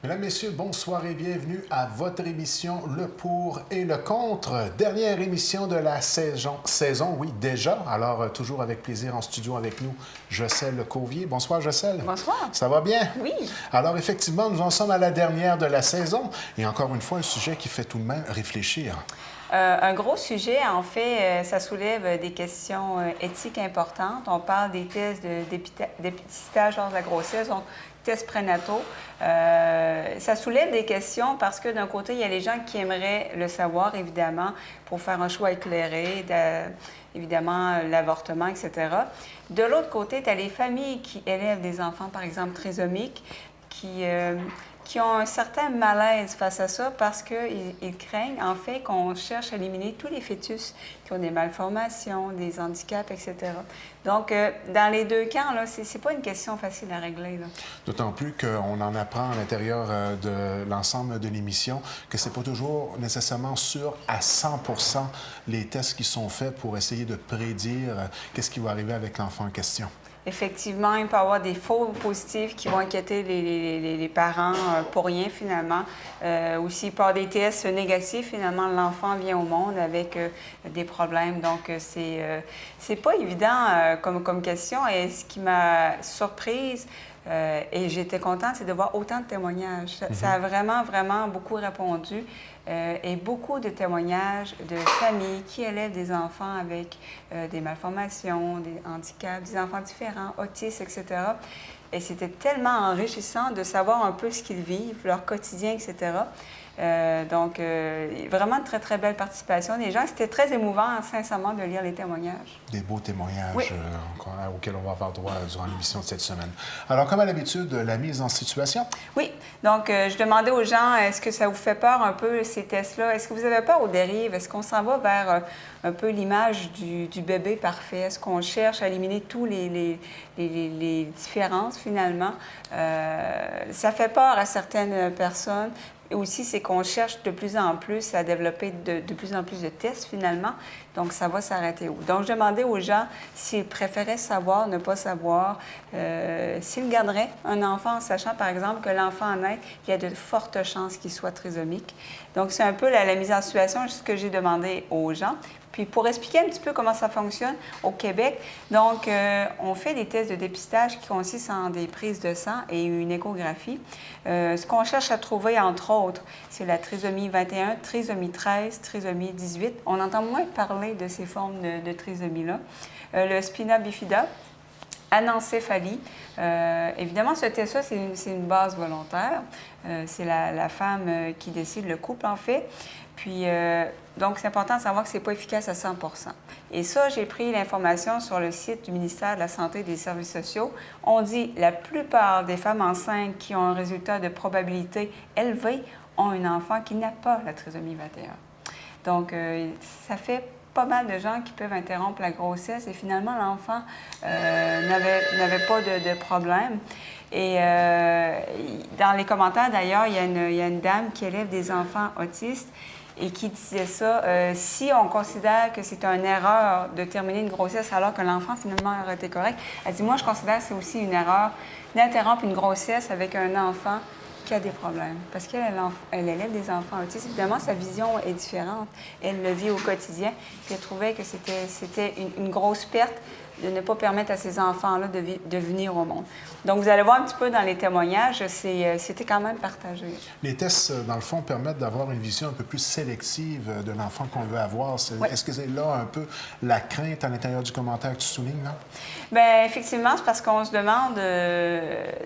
Mesdames, Messieurs, bonsoir et bienvenue à votre émission Le Pour et le Contre. Dernière émission de la saison, oui, déjà. Alors, toujours avec plaisir en studio avec nous, Jocelle Cauvier. Bonsoir, Jocelle. Bonsoir. Ça va bien? Oui. Alors, effectivement, nous en sommes à la dernière de la saison. Et encore une fois, un sujet qui fait tout de même réfléchir. Un gros sujet, en fait, ça soulève des questions éthiques importantes. On parle des tests de dépistage lors de la grossesse, donc tests prénataux. Ça soulève des questions parce que d'un côté, il y a les gens qui aimeraient le savoir, évidemment, pour faire un choix éclairé, évidemment, l'avortement, etc. De l'autre côté, tu as les familles qui élèvent des enfants, par exemple, trisomiques, qui ont un certain malaise face à ça parce qu'ils craignent, en fait, qu'on cherche à éliminer tous les fœtus qui ont des malformations, des handicaps, etc. Donc, dans les deux camps, là, c'est pas une question facile à régler, là. D'autant plus qu'on en apprend à l'intérieur de l'ensemble de l'émission que c'est pas toujours nécessairement sûr à 100 les tests qui sont faits pour essayer de prédire qu'est-ce qui va arriver avec l'enfant en question. Effectivement, il peut y avoir des faux positifs qui vont inquiéter les parents pour rien, finalement. Aussi, il peut y avoir des tests négatifs. Finalement, l'enfant vient au monde avec des problèmes. Donc, c'est pas évident comme question. Et ce qui m'a surprise, et j'étais contente, c'est de voir autant de témoignages. Ça a vraiment, vraiment beaucoup répondu. Et beaucoup de témoignages de familles qui élèvent des enfants avec des malformations, des handicaps, des enfants différents, autistes, etc. Et c'était tellement enrichissant de savoir un peu ce qu'ils vivent, leur quotidien, etc. Donc, vraiment très, très belle participation des gens. C'était très émouvant, sincèrement, de lire les témoignages. Des beaux témoignages oui. Auxquels on va avoir droit durant l'émission de cette semaine. Alors, comme à l'habitude, la mise en situation? Oui. Donc, je demandais aux gens, est-ce que ça vous fait peur un peu, ces tests-là? Est-ce que vous avez peur aux dérives? Est-ce qu'on s'en va vers un peu l'image du bébé parfait? Est-ce qu'on cherche à éliminer tous les différences, finalement? Ça fait peur à certaines personnes. Et aussi, c'est qu'on cherche de plus en plus à développer de plus en plus de tests, finalement. Donc, ça va s'arrêter où? Donc, je demandais aux gens s'ils préféraient savoir, ne pas savoir, s'ils garderaient un enfant en sachant, par exemple, que l'enfant naît, il y a de fortes chances qu'il soit trisomique. Donc, c'est un peu la mise en situation, ce que j'ai demandé aux gens. Puis pour expliquer un petit peu comment ça fonctionne au Québec, donc on fait des tests de dépistage qui consistent en des prises de sang et une échographie. Ce qu'on cherche à trouver, entre autres, c'est la trisomie 21, trisomie 13, trisomie 18. On entend moins parler de ces formes de trisomie-là. Le spina bifida, anencéphalie. Évidemment, ce test-là, c'est une base volontaire. C'est la femme qui décide, le couple en fait. Puis, donc, c'est important de savoir que ce n'est pas efficace à 100 Et ça, j'ai pris l'information sur le site du ministère de la Santé et des Services sociaux. On dit que la plupart des femmes enceintes qui ont un résultat de probabilité élevé ont un enfant qui n'a pas la trisomie 21. Donc, ça fait pas mal de gens qui peuvent interrompre la grossesse et finalement, l'enfant n'avait pas de problème. Et dans les commentaires, d'ailleurs, il y a une dame qui élève des enfants autistes et qui disait ça, si on considère que c'est une erreur de terminer une grossesse alors que l'enfant finalement aurait été correct, elle dit, moi, je considère que c'est aussi une erreur d'interrompre une grossesse avec un enfant qui a des problèmes. Parce qu'elle élève des enfants autistes. Évidemment, sa vision est différente. Elle le vit au quotidien. Puis elle trouvait que c'était une grosse perte de ne pas permettre à ces enfants-là de venir au monde. Donc, vous allez voir un petit peu dans les témoignages, c'était quand même partagé. Les tests, dans le fond, permettent d'avoir une vision un peu plus sélective de l'enfant qu'on veut avoir. Oui. Est-ce que c'est là un peu la crainte à l'intérieur du commentaire que tu soulignes, là? Bien, effectivement, c'est parce qu'on se demande,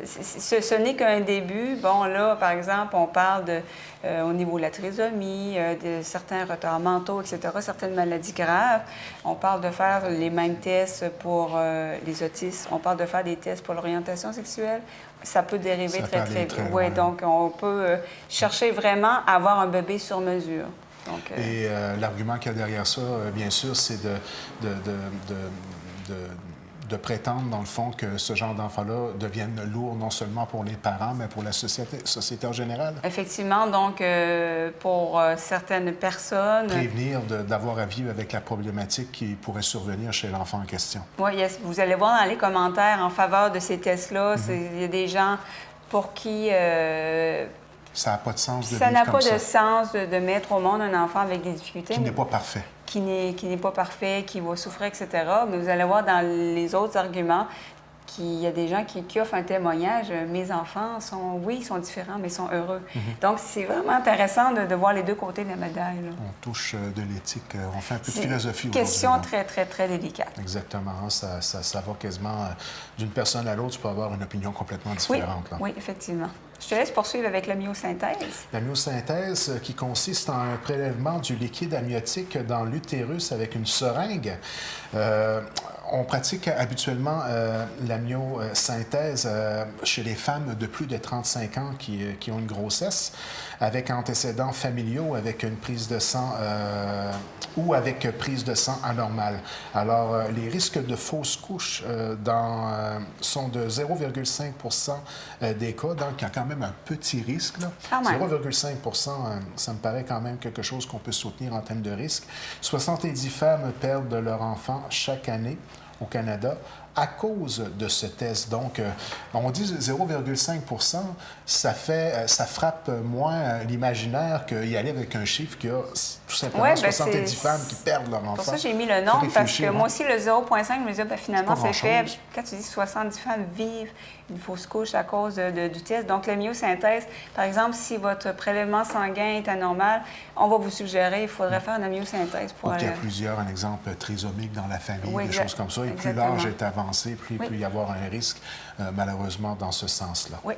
ce n'est qu'un début. Bon, là, par exemple, on parle au niveau de la trisomie, de certains retards mentaux, etc., certaines maladies graves. On parle de faire les mêmes tests pour les autistes. On parle de faire des tests pour l'orientation sexuelle. Ça peut dériver très vite. Oui, donc on peut chercher vraiment à avoir un bébé sur mesure. Donc, Et l'argument qu'il y a derrière ça, bien sûr, c'est de prétendre, dans le fond, que ce genre d'enfant-là devienne lourd non seulement pour les parents, mais pour la société en général. Effectivement, donc, pour certaines personnes... Prévenir d'avoir à vivre avec la problématique qui pourrait survenir chez l'enfant en question. Oui, vous allez voir dans les commentaires en faveur de ces tests-là, il y a des gens pour qui Ça n'a pas de sens de Ça vivre n'a comme pas ça. de sens de mettre au monde un enfant avec des difficultés. Qui n'est pas parfait. Qui n'est pas parfait, qui va souffrir, etc. Mais vous allez voir dans les autres arguments qu'il y a des gens qui offrent un témoignage. Mes enfants sont, oui, ils sont différents, mais ils sont heureux. Donc, c'est vraiment intéressant de voir les deux côtés de la médaille, là. On touche de l'éthique, on fait un peu de C'est philosophie une aujourd'hui. question là. très, très, très délicate. Exactement. Hein, ça va quasiment d'une personne à l'autre, tu peux avoir une opinion complètement différente. Là. Oui, effectivement. Je te laisse poursuivre avec la myosynthèse. La myosynthèse, qui consiste en un prélèvement du liquide amniotique dans l'utérus avec une seringue. On pratique habituellement la myosynthèse chez les femmes de plus de 35 ans qui ont une grossesse, avec antécédents familiaux, avec une prise de sang ou avec prise de sang anormale. Alors, les risques de fausses couches sont de 0,5 des cas, donc il y a quand même un petit risque. 0,5 ça me paraît quand même quelque chose qu'on peut soutenir en termes de risque. 70 femmes perdent leur enfant chaque année au Canada à cause de ce test. Donc, on dit 0,5 ça frappe moins l'imaginaire qu'y aller avec un chiffre qui a tout simplement 70 femmes qui perdent leur enfant. Pour ça, j'ai mis le nombre, parce que moi aussi, le 0,5, je me disais, finalement, c'est faible. Quand tu dis 70 femmes vivent une fausse couche à cause du test. Donc, la myosynthèse, par exemple, si votre prélèvement sanguin est anormal, on va vous suggérer, il faudrait faire une myosynthèse pour il y a plusieurs, un exemple trisomique dans la famille, oui, des choses comme ça. Et plus l'âge est avancé, plus il peut y avoir un risque, malheureusement, dans ce sens-là. Oui.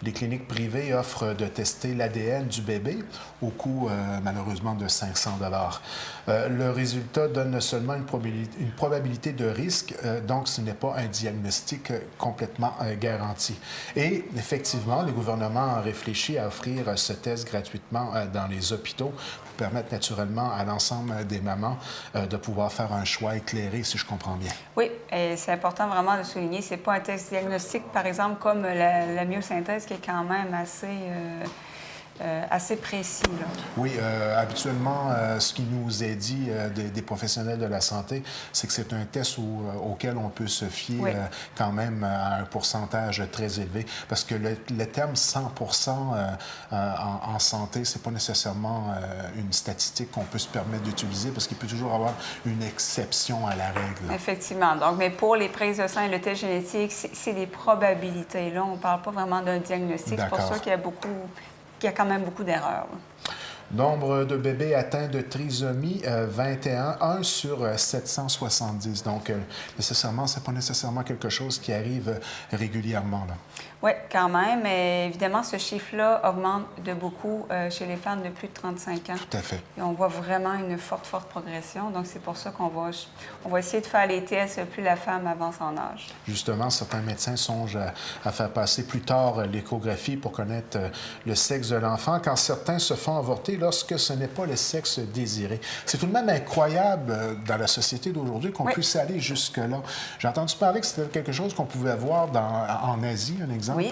Les cliniques privées offrent de tester l'ADN du bébé au coût, malheureusement, de 500 Le résultat donne seulement une probabilité de risque, donc ce n'est pas un diagnostic complètement garanti. Et effectivement, le gouvernement a réfléchi à offrir ce test gratuitement dans les hôpitaux pour permettre naturellement à l'ensemble des mamans de pouvoir faire un choix éclairé, si je comprends bien. Oui, et c'est important vraiment de souligner, c'est pas un test diagnostique, par exemple, comme la myosynthèse, qui est quand même assez précis. Là. Oui, habituellement, ce qui nous est dit des professionnels de la santé, c'est que c'est un test auquel on peut se fier quand même à un pourcentage très élevé, parce que le terme 100 en santé, c'est pas nécessairement une statistique qu'on peut se permettre d'utiliser, parce qu'il peut toujours avoir une exception à la règle. Là. Effectivement. Donc, mais pour les prises de sang et le test génétique, c'est des probabilités. Là, on ne parle pas vraiment d'un diagnostic. C'est pour ça qu'il y a quand même beaucoup d'erreurs. Nombre de bébés atteints de trisomie 21, 1 sur 770. Donc, nécessairement, ce n'est pas nécessairement quelque chose qui arrive régulièrement. Là. Oui, quand même. Mais évidemment, ce chiffre-là augmente de beaucoup chez les femmes de plus de 35 ans. Tout à fait. Et on voit vraiment une forte progression. Donc, c'est pour ça qu'on va essayer de faire les tests plus la femme avance en âge. Justement, certains médecins songent à faire passer plus tard l'échographie pour connaître le sexe de l'enfant, quand certains se font avorter lorsque ce n'est pas le sexe désiré. C'est tout de même incroyable dans la société d'aujourd'hui qu'on puisse aller jusque-là. J'ai entendu parler que c'était quelque chose qu'on pouvait voir en Asie, un exemple,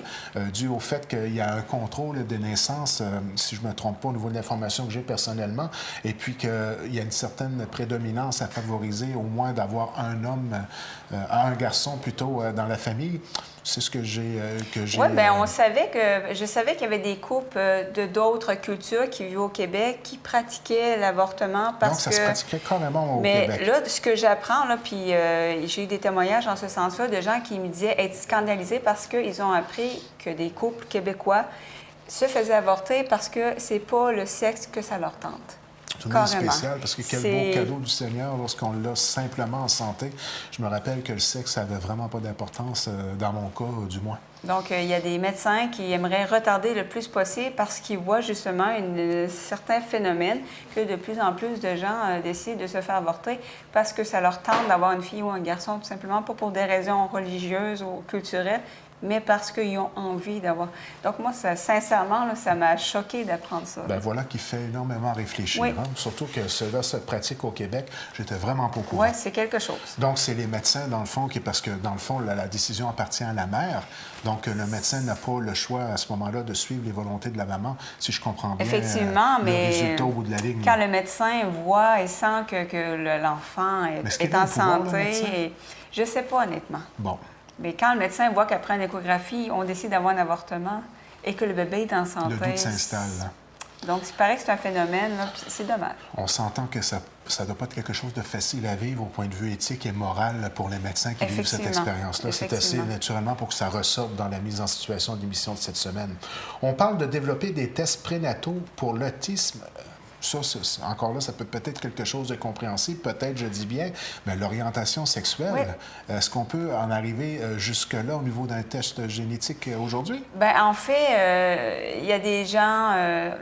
dû au fait qu'il y a un contrôle des naissances, si je ne me trompe pas, au niveau de l'information que j'ai personnellement, et puis qu'il y a une certaine prédominance à favoriser, au moins d'avoir un homme, un garçon plutôt dans la famille. C'est ce que j'ai... Oui, bien, je savais qu'il y avait des couples de d'autres cultures qui vivent au Québec qui pratiquaient l'avortement parce que... Donc, ça se pratiquait carrément au Québec. Mais là, ce que j'apprends, là, puis j'ai eu des témoignages dans ce sens-là de gens qui me disaient être scandalisés parce qu'ils ont appris que des couples québécois se faisaient avorter parce que c'est pas le sexe que ça leur tente. Tout le monde spécial, parce que quel beau cadeau du Seigneur lorsqu'on l'a simplement en santé. Je me rappelle que le sexe n'avait vraiment pas d'importance, dans mon cas, du moins. Donc, il y a des médecins qui aimeraient retarder le plus possible parce qu'ils voient justement un certain phénomène que de plus en plus de gens décident de se faire avorter parce que ça leur tente d'avoir une fille ou un garçon, tout simplement, pas pour des raisons religieuses ou culturelles, mais parce qu'ils ont envie d'avoir. Donc, moi, sincèrement, là, ça m'a choqué d'apprendre ça. Bien, voilà qui fait énormément réfléchir. Oui. Hein? Surtout que cela se pratique au Québec. J'étais vraiment pas au courant. Oui, c'est quelque chose. Donc, c'est les médecins, dans le fond, parce que, dans le fond, la décision appartient à la mère. Donc, le médecin n'a pas le choix, à ce moment-là, de suivre les volontés de la maman, si je comprends bien. Effectivement, mais le résultat au bout de la ligne. Quand le médecin voit et sent que l'enfant est en santé, je ne sais pas, honnêtement. Bon. Mais quand le médecin voit qu'après une échographie, on décide d'avoir un avortement, et que le bébé est en santé. Le doute s'installe. Donc, il paraît que c'est un phénomène, là, puis c'est dommage. On s'entend que ça ne doit pas être quelque chose de facile à vivre au point de vue éthique et moral pour les médecins qui vivent cette expérience-là. C'est assez naturellement pour que ça ressorte dans la mise en situation de l'émission de cette semaine. On parle de développer des tests prénataux pour l'autisme. Ça, encore là, ça peut être quelque chose de compréhensible, peut-être, je dis bien, mais l'orientation sexuelle, oui. Est-ce qu'on peut en arriver jusque-là au niveau d'un test génétique aujourd'hui? Bien, en fait, il y a des gens,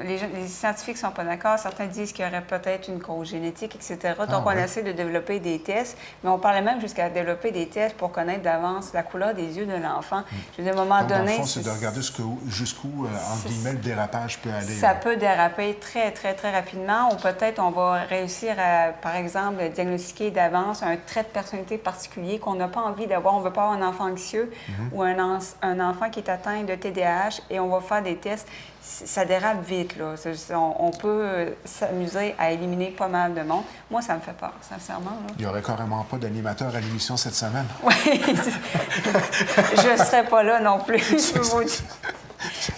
les scientifiques ne sont pas d'accord. Certains disent qu'il y aurait peut-être une cause génétique, etc. Donc, on essaie de développer des tests, mais on parlait même jusqu'à développer des tests pour connaître d'avance la couleur des yeux de l'enfant. Je veux dire, à un moment donné... Dans le fond, c'est de regarder jusqu'où, entre guillemets, le dérapage peut aller. Ça peut déraper très, très, très rapidement. Ou peut-être on va réussir à, par exemple, diagnostiquer d'avance un trait de personnalité particulier qu'on n'a pas envie d'avoir. On ne veut pas avoir un enfant anxieux ou un enfant qui est atteint de TDAH et on va faire des tests. Ça dérape vite, là. On peut s'amuser à éliminer pas mal de monde. Moi, ça me fait peur, sincèrement. Là. Il n'y aurait carrément pas d'animateur à l'émission cette semaine. Oui, je ne serais pas là non plus, je peux vous dire.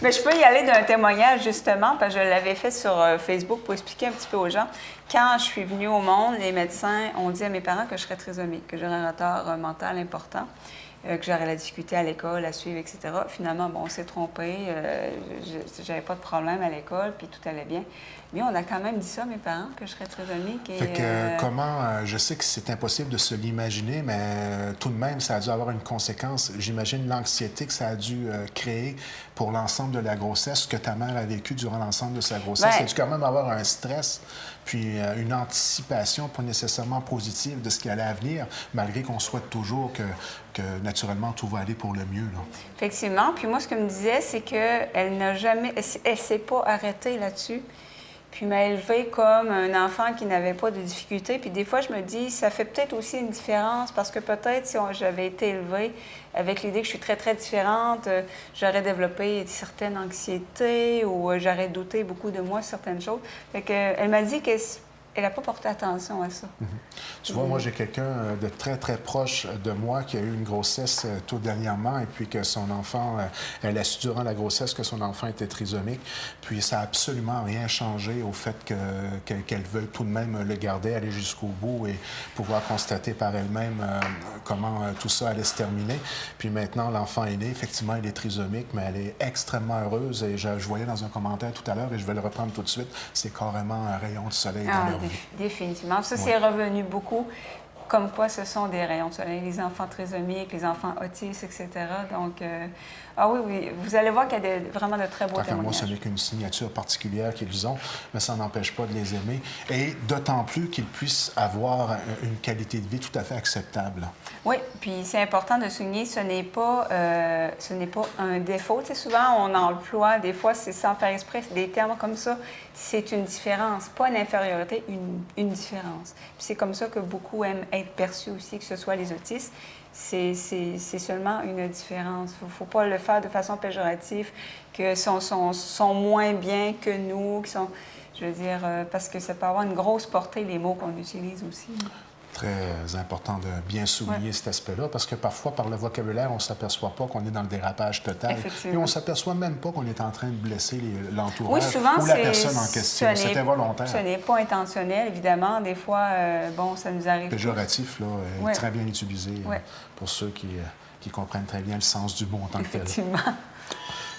Mais je peux y aller d'un témoignage, justement, parce que je l'avais fait sur Facebook pour expliquer un petit peu aux gens. Quand je suis venue au monde, les médecins ont dit à mes parents que je serais trisomique, que j'aurais un retard mental important, que j'aurais la difficulté à l'école, à suivre, etc. Finalement, bon, on s'est trompé. J'avais pas de problème à l'école, puis tout allait bien. Mais on a quand même dit ça à mes parents, que je serais trisomique. Et, fait que comment, je sais que c'est impossible de se l'imaginer, mais tout de même, ça a dû avoir une conséquence. J'imagine l'anxiété que ça a dû créer pour l'ensemble de la grossesse, que ta mère a vécu durant l'ensemble de sa grossesse. Ça a dû quand même avoir un stress, puis une anticipation pas nécessairement positive de ce qui allait à venir, malgré qu'on souhaite toujours que naturellement, tout va aller pour le mieux. Là. Effectivement. Puis moi, ce qu'elle me disait, c'est qu'elle n'a jamais... Elle ne s'est pas arrêtée là-dessus. Puis m'a élevée comme un enfant qui n'avait pas de difficultés. Puis des fois, je me dis, ça fait peut-être aussi une différence parce que peut-être si j'avais été élevée avec l'idée que je suis très, très différente, j'aurais développé certaines anxiétés ou j'aurais douté beaucoup de moi sur certaines choses. Fait qu'elle m'a dit qu'elle n'a pas porté attention à ça. Tu vois, moi, j'ai quelqu'un de très, très proche de moi qui a eu une grossesse tout dernièrement et puis que son enfant, elle a su durant la grossesse que son enfant était trisomique. Puis ça n'a absolument rien changé au fait qu'elle veuille tout de même le garder, aller jusqu'au bout et pouvoir constater par elle-même comment tout ça allait se terminer. Puis maintenant, l'enfant est né. Effectivement, elle est trisomique, mais elle est extrêmement heureuse. Et je voyais dans un commentaire tout à l'heure, et je vais le reprendre tout de suite, c'est carrément un rayon de soleil dans leur vie. Définitivement. Ça, c'est revenu beaucoup. Comme quoi, ce sont des rayons de soleil, les enfants trisomiques, les enfants autistes, etc. Donc, oui, vous allez voir qu'il y a vraiment de très beaux témoignages. Moi, ce n'est qu'une signature particulière qu'ils ont, mais ça n'empêche pas de les aimer. Et d'autant plus qu'ils puissent avoir une qualité de vie tout à fait acceptable. Oui, puis c'est important de souligner, ce n'est pas un défaut. Tu sais, souvent, on emploie, des fois, c'est sans faire exprès, des termes comme ça. C'est une différence, pas une infériorité, une différence. Puis c'est comme ça que beaucoup aiment être perçus aussi, que ce soit les autistes. C'est seulement une différence. Il ne faut pas le faire de façon péjorative, que sont moins bien que nous, qui sont, je veux dire, parce que ça peut avoir une grosse portée, les mots qu'on utilise aussi. Très important de bien souligner cet aspect-là, parce que parfois, par le vocabulaire, on ne s'aperçoit pas qu'on est dans le dérapage total. Et on ne s'aperçoit même pas qu'on est en train de blesser l'entourage ou la personne en question. C'est involontaire. Ce n'est pas intentionnel, évidemment. Des fois, ça nous arrive. Péjoratif, là, est très bien utilisé pour ceux qui comprennent très bien le sens du mot en tant que tel. Effectivement.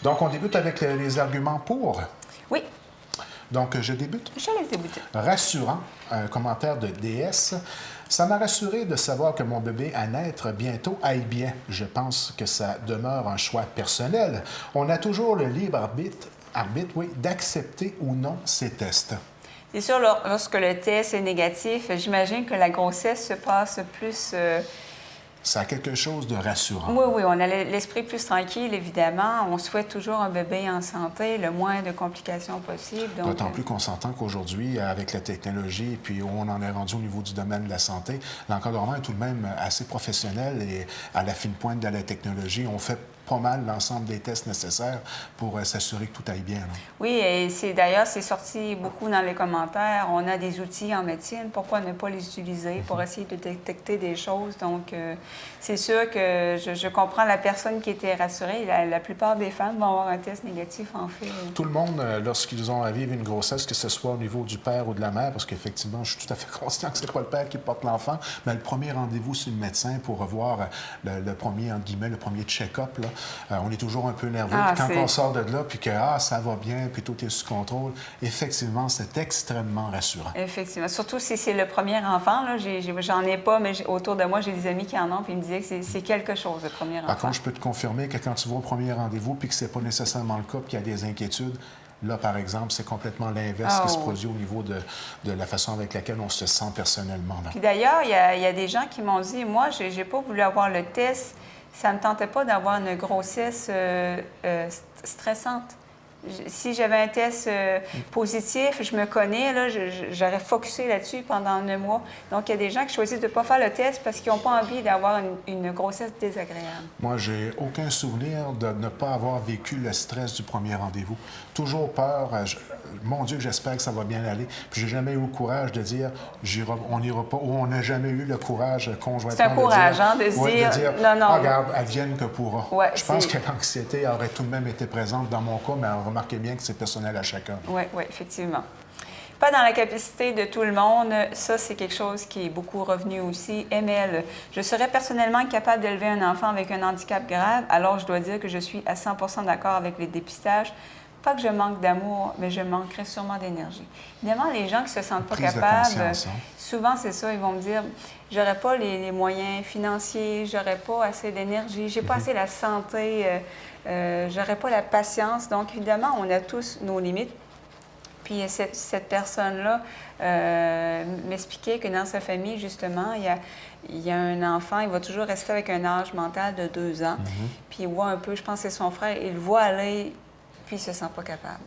Donc, on débute avec les arguments pour. Oui. Donc, je débute. Je laisse débuter. Rassurant, un commentaire de DS. Ça m'a rassuré de savoir que mon bébé à naître bientôt aille bien. Je pense que ça demeure un choix personnel. On a toujours le libre arbitre d'accepter ou non ces tests. C'est sûr, lorsque le test est négatif, j'imagine que la grossesse se passe plus... Ça a quelque chose de rassurant. Oui, on a l'esprit plus tranquille, évidemment. On souhaite toujours un bébé en santé, le moins de complications possible. D'autant plus qu'on s'entend qu'aujourd'hui, avec la technologie et puis où on en est rendu au niveau du domaine de la santé, l'encadrement est tout de même assez professionnel et à la fine pointe de la technologie. On fait pas mal l'ensemble des tests nécessaires pour s'assurer que tout aille bien, là. Oui, et d'ailleurs, c'est sorti beaucoup dans les commentaires. On a des outils en médecine, pourquoi ne pas les utiliser pour essayer de détecter des choses? Donc, c'est sûr que je comprends la personne qui était rassurée. La plupart des femmes vont avoir un test négatif, en fait. Tout le monde, lorsqu'ils ont à vivre une grossesse, que ce soit au niveau du père ou de la mère, parce qu'effectivement, je suis tout à fait conscient que c'est pas le père qui porte l'enfant, mais le premier rendez-vous, c'est le médecin pour revoir le premier, entre guillemets, le premier check-up, là. On est toujours un peu nerveux. Ah, puis quand on sort de là, puis que ça va bien, puis tout est sous contrôle, effectivement, c'est extrêmement rassurant. Effectivement. Surtout si c'est le premier enfant. Là, j'en ai pas, mais autour de moi, j'ai des amis qui en ont, puis ils me disaient que c'est quelque chose, le premier enfant. Par contre, je peux te confirmer que quand tu vas au premier rendez-vous, puis que c'est pas nécessairement le cas, puis qu'il y a des inquiétudes, là, par exemple, c'est complètement l'inverse qui se produit au niveau de la façon avec laquelle on se sent personnellement, là. Puis d'ailleurs, il y a des gens qui m'ont dit, moi, j'ai pas voulu avoir le test, ça me tentait pas d'avoir une grossesse stressante. Si j'avais un test positif, je me connais, là, j'aurais focusé là-dessus pendant 1 mois. Donc, il y a des gens qui choisissent de ne pas faire le test parce qu'ils n'ont pas envie d'avoir une grossesse désagréable. Moi, j'ai aucun souvenir de ne pas avoir vécu le stress du premier rendez-vous. Toujours peur. Mon Dieu, j'espère que ça va bien aller. Puis, j'ai jamais eu le courage de dire on n'ira pas, ou on n'a jamais eu le courage conjointement. C'est un courage, de dire non. Regarde, advienne que pourra. Ouais, je pense que l'anxiété aurait tout de même été présente dans mon cas, mais remarquez bien que c'est personnel à chacun. Oui, effectivement. Pas dans la capacité de tout le monde. Ça, c'est quelque chose qui est beaucoup revenu aussi. ML, je serais personnellement capable d'élever un enfant avec un handicap grave, alors je dois dire que je suis à 100 % d'accord avec les dépistages. Pas que je manque d'amour, mais je manquerais sûrement d'énergie. Évidemment, les gens qui se sentent pas capables, souvent c'est ça, ils vont me dire, j'aurais pas les moyens financiers, j'aurais pas assez d'énergie, j'ai pas assez la santé, j'aurais pas la patience. Donc, évidemment, on a tous nos limites. Puis cette personne-là m'expliquait que dans sa famille, justement, il y a un enfant, il va toujours rester avec un âge mental de 2 ans. Puis il voit un peu, je pense que c'est son frère, il le voit aller, puis il ne se sent pas capable.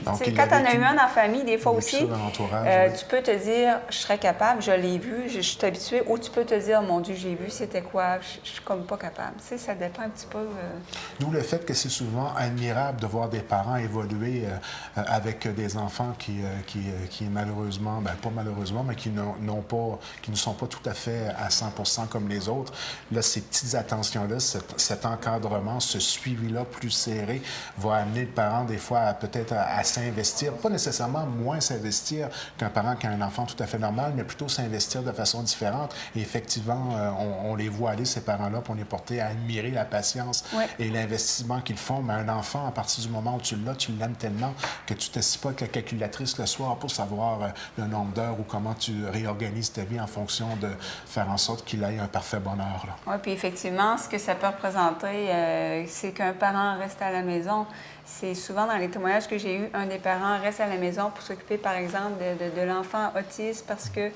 Donc, quand tu en as eu un en famille, des fois aussi, tu peux te dire, je serais capable, je l'ai vu, je suis habituée, ou tu peux te dire, mon Dieu, j'ai vu, c'était quoi, je suis comme pas capable. Tu sais, ça dépend un petit peu. D'où le fait que c'est souvent admirable de voir des parents évoluer avec des enfants qui malheureusement, pas malheureusement, mais qui ne sont pas tout à fait à 100 % comme les autres. Là, ces petites attentions-là, cet encadrement, ce suivi-là plus serré va amener le parent des fois peut-être à s'investir, pas nécessairement moins s'investir qu'un parent qui a un enfant tout à fait normal, mais plutôt s'investir de façon différente. Et effectivement, on les voit aller, ces parents-là, puis on est porté à admirer la patience et l'investissement qu'ils font. Mais un enfant, à partir du moment où tu l'as, tu l'aimes tellement que tu ne t'assieds pas avec la calculatrice le soir pour savoir le nombre d'heures ou comment tu réorganises ta vie en fonction de faire en sorte qu'il ait un parfait bonheur. Oui, puis effectivement, ce que ça peut représenter, c'est qu'un parent reste à la maison. C'est souvent dans les témoignages que j'ai eus, un des parents reste à la maison pour s'occuper, par exemple, de l'enfant autiste parce que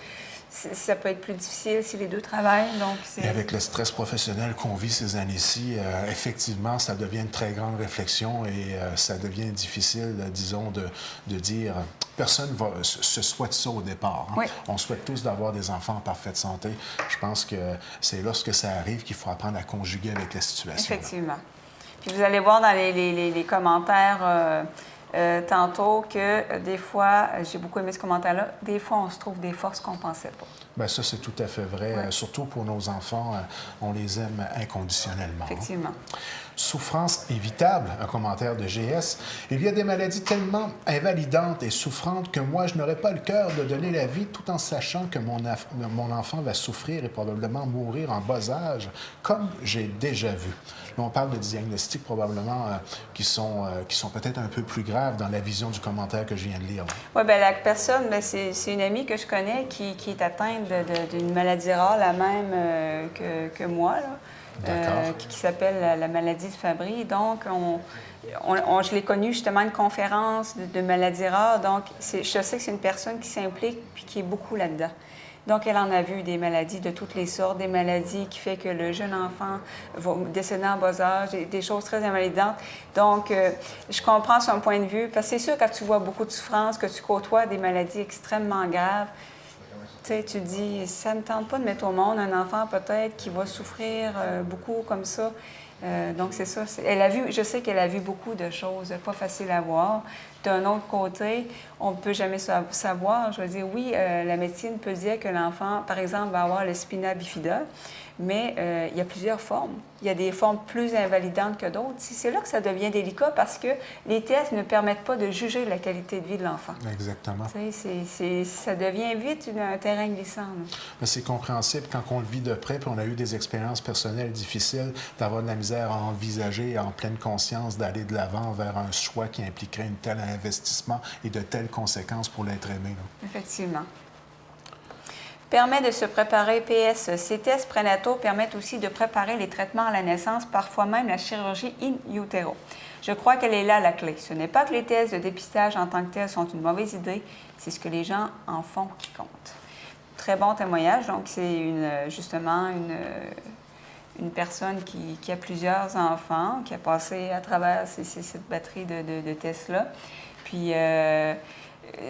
ça peut être plus difficile si les deux travaillent. Donc et avec le stress professionnel qu'on vit ces années-ci, effectivement, ça devient une très grande réflexion et ça devient difficile, disons, de dire... Personne se souhaite ça au départ. Hein? On souhaite tous d'avoir des enfants en parfaite santé. Je pense que c'est lorsque ça arrive qu'il faut apprendre à conjuguer avec la situation. Effectivement. Puis vous allez voir dans les commentaires tantôt que des fois, j'ai beaucoup aimé ce commentaire-là, des fois on se trouve des forces qu'on ne pensait pas. Bien, ça, c'est tout à fait vrai. Surtout pour nos enfants, on les aime inconditionnellement. Effectivement. Souffrance évitable, un commentaire de GS. Il y a des maladies tellement invalidantes et souffrantes que moi, je n'aurais pas le cœur de donner la vie tout en sachant que mon enfant va souffrir et probablement mourir en bas âge, comme j'ai déjà vu. Là, on parle de diagnostics probablement qui sont peut-être un peu plus graves dans la vision du commentaire que je viens de lire. Oui, bien, la personne, c'est une amie que je connais qui est atteinte d'une maladie rare, la même que moi, là. Qui s'appelle la maladie de Fabry. Donc, je l'ai connue justement à une conférence de maladies rares. Donc, je sais que c'est une personne qui s'implique puis qui est beaucoup là-dedans. Donc, elle en a vu des maladies de toutes les sortes, des maladies qui fait que le jeune enfant va décéder en bas âge, des choses très invalidantes. Donc, je comprends son point de vue, parce que c'est sûr, quand tu vois beaucoup de souffrance, que tu côtoies des maladies extrêmement graves, tu sais, tu dis, ça ne me tente pas de mettre au monde un enfant peut-être qui va souffrir beaucoup comme ça. Donc, c'est ça. Elle a vu, je sais qu'elle a vu beaucoup de choses, pas faciles à voir. D'un autre côté, on ne peut jamais savoir. Je veux dire, oui, la médecine peut dire que l'enfant, par exemple, va avoir le spina bifida, mais il y a plusieurs formes. Il y a des formes plus invalidantes que d'autres. C'est là que ça devient délicat parce que les tests ne permettent pas de juger la qualité de vie de l'enfant. Exactement. Ça devient vite un terrain glissant. Mais c'est compréhensible quand on le vit de près, puis on a eu des expériences personnelles difficiles, d'avoir de la misère à envisager en pleine conscience d'aller de l'avant vers un choix qui impliquerait un tel investissement et de telles conséquences pour l'être aimé. Là. Effectivement. Permet de se préparer PS. Ces tests prénataux permettent aussi de préparer les traitements à la naissance, parfois même la chirurgie in utero. Je crois qu'elle est là la clé. Ce n'est pas que les tests de dépistage en tant que tels sont une mauvaise idée, c'est ce que les gens en font qui compte. Très bon témoignage. Donc, c'est justement une personne qui a plusieurs enfants, qui a passé à travers cette batterie de tests-là. Puis,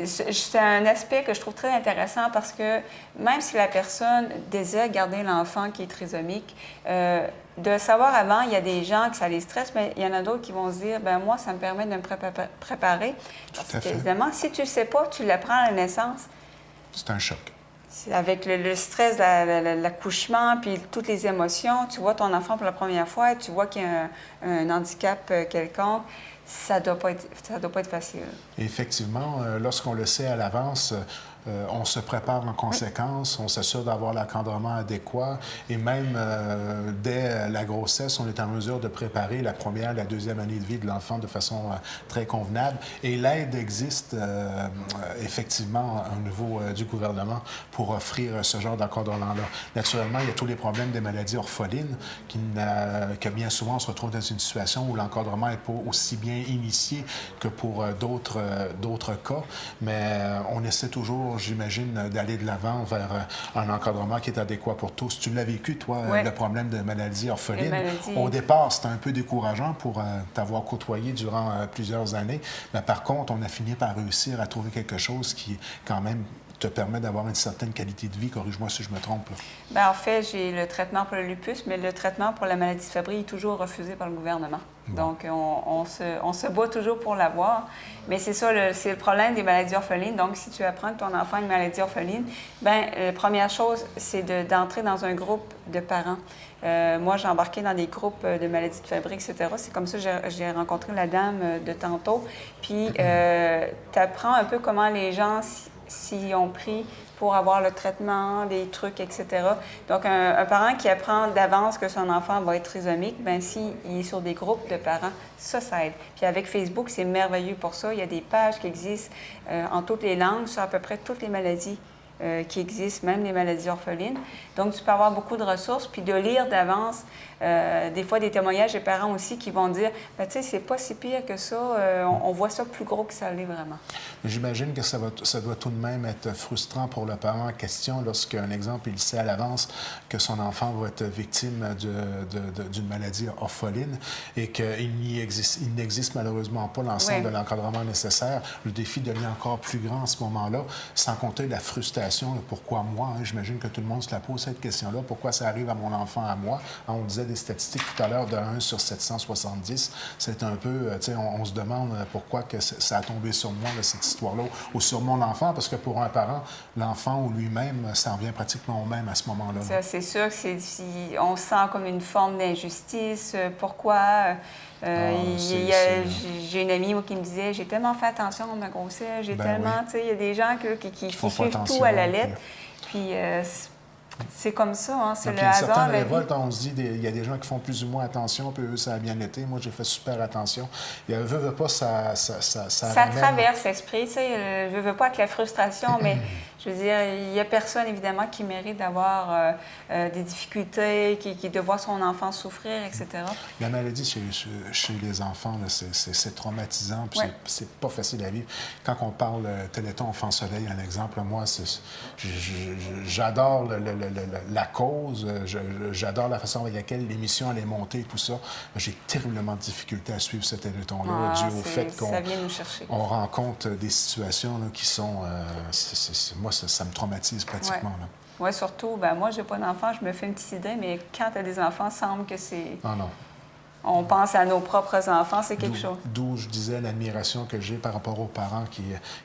c'est un aspect que je trouve très intéressant parce que même si la personne désire garder l'enfant qui est trisomique, de le savoir avant, il y a des gens que ça les stresse, mais il y en a d'autres qui vont se dire, ben moi, ça me permet de me préparer. Parce que, évidemment, si tu ne sais pas, tu l'apprends à la naissance. C'est un choc. Avec le stress, l'accouchement, puis toutes les émotions, tu vois ton enfant pour la première fois, tu vois qu'il y a un handicap quelconque, ça doit pas être facile. Effectivement, lorsqu'on le sait à l'avance, on se prépare en conséquence, on s'assure d'avoir l'encadrement adéquat et même dès la grossesse, on est en mesure de préparer la première, la deuxième année de vie de l'enfant de façon très convenable. Et l'aide existe effectivement au niveau du gouvernement pour offrir ce genre d'encadrement-là. Naturellement, il y a tous les problèmes des maladies orphelines que bien souvent on se retrouve dans une situation où l'encadrement n'est pas aussi bien initié que pour d'autres cas, mais on essaie toujours, j'imagine, d'aller de l'avant vers un encadrement qui est adéquat pour tous. Tu l'as vécu, toi, oui. Le problème de maladies orphelines. Au départ, c'était un peu décourageant pour t'avoir côtoyé durant plusieurs années, mais par contre, on a fini par réussir à trouver quelque chose qui, quand même, te permet d'avoir une certaine qualité de vie. Corrige-moi si je me trompe. Bien, en fait, j'ai le traitement pour le lupus, mais le traitement pour la maladie de Fabry est toujours refusé par le gouvernement. Bon. Donc, on se bat toujours pour l'avoir. Mais c'est ça, c'est le problème des maladies orphelines. Donc, si tu apprends que ton enfant a une maladie orpheline, bien, la première chose, c'est d'entrer dans un groupe de parents. Moi, j'ai embarqué dans des groupes de maladies de Fabry, etc. C'est comme ça que j'ai rencontré la dame de tantôt. Puis, tu apprends un peu comment les gens s'y ont pris pour avoir le traitement, des trucs, etc. Donc, un parent qui apprend d'avance que son enfant va être trisomique, bien, s'il est sur des groupes de parents, ça aide. Puis avec Facebook, c'est merveilleux pour ça. Il y a des pages qui existent en toutes les langues sur à peu près toutes les maladies qui existent, même les maladies orphelines. Donc, tu peux avoir beaucoup de ressources, puis de lire d'avance, des fois des témoignages des parents aussi qui vont dire, ben, tu sais, c'est pas si pire que ça, on voit ça plus gros que ça l'est vraiment. J'imagine que ça doit tout de même être frustrant pour le parent en question lorsqu'un exemple, il sait à l'avance que son enfant va être victime d'une maladie orpheline et qu'il n'existe malheureusement pas l'ensemble de l'encadrement nécessaire. Le défi devient encore plus grand à ce moment-là, sans compter la frustration. Pourquoi moi? J'imagine que tout le monde se la pose cette question-là. Pourquoi ça arrive à mon enfant, à moi? On disait des statistiques tout à l'heure de 1 sur 770. C'est un peu, tu sais, on se demande pourquoi que ça a tombé sur moi, là, cette histoire-là, ou sur mon enfant, parce que pour un parent, l'enfant ou lui-même, ça en vient pratiquement au même à ce moment-là. Ça, c'est sûr que on sent comme une forme d'injustice. Pourquoi? J'ai une amie, moi, qui me disait, j'ai tellement fait attention à ma grossesse, j'ai tellement, tu sais, il y a des gens qui suivent tout à la lettre. Puis c'est comme ça, hein, c'est le hasard. Certaines révoltes, on se dit, il y a des gens qui font plus ou moins attention, puis eux, ça a bien été. Moi, j'ai fait super attention. Il veut pas, ça traverse l'esprit, tu sais, je veux pas avec la frustration, mais je veux dire, il n'y a personne, évidemment, qui mérite d'avoir des difficultés, qui de voir son enfant souffrir, etc. La maladie chez les enfants, c'est traumatisant, puis c'est pas facile à vivre. Quand on parle Téléthon Enfant Soleil, un exemple, moi, j'adore la cause, j'adore la façon avec laquelle l'émission allait monter et tout ça. J'ai terriblement de difficulté à suivre ce Téléthon-là, dû au fait qu'on rencontre des situations là, qui sont... moi, ça me traumatise pratiquement. Oui, surtout, ben moi, j'ai pas d'enfant, je me fais une petite idée, mais quand tu as des enfants, il semble que c'est... Ah non. On pense à nos propres enfants, c'est quelque chose. D'où je disais l'admiration que j'ai par rapport aux parents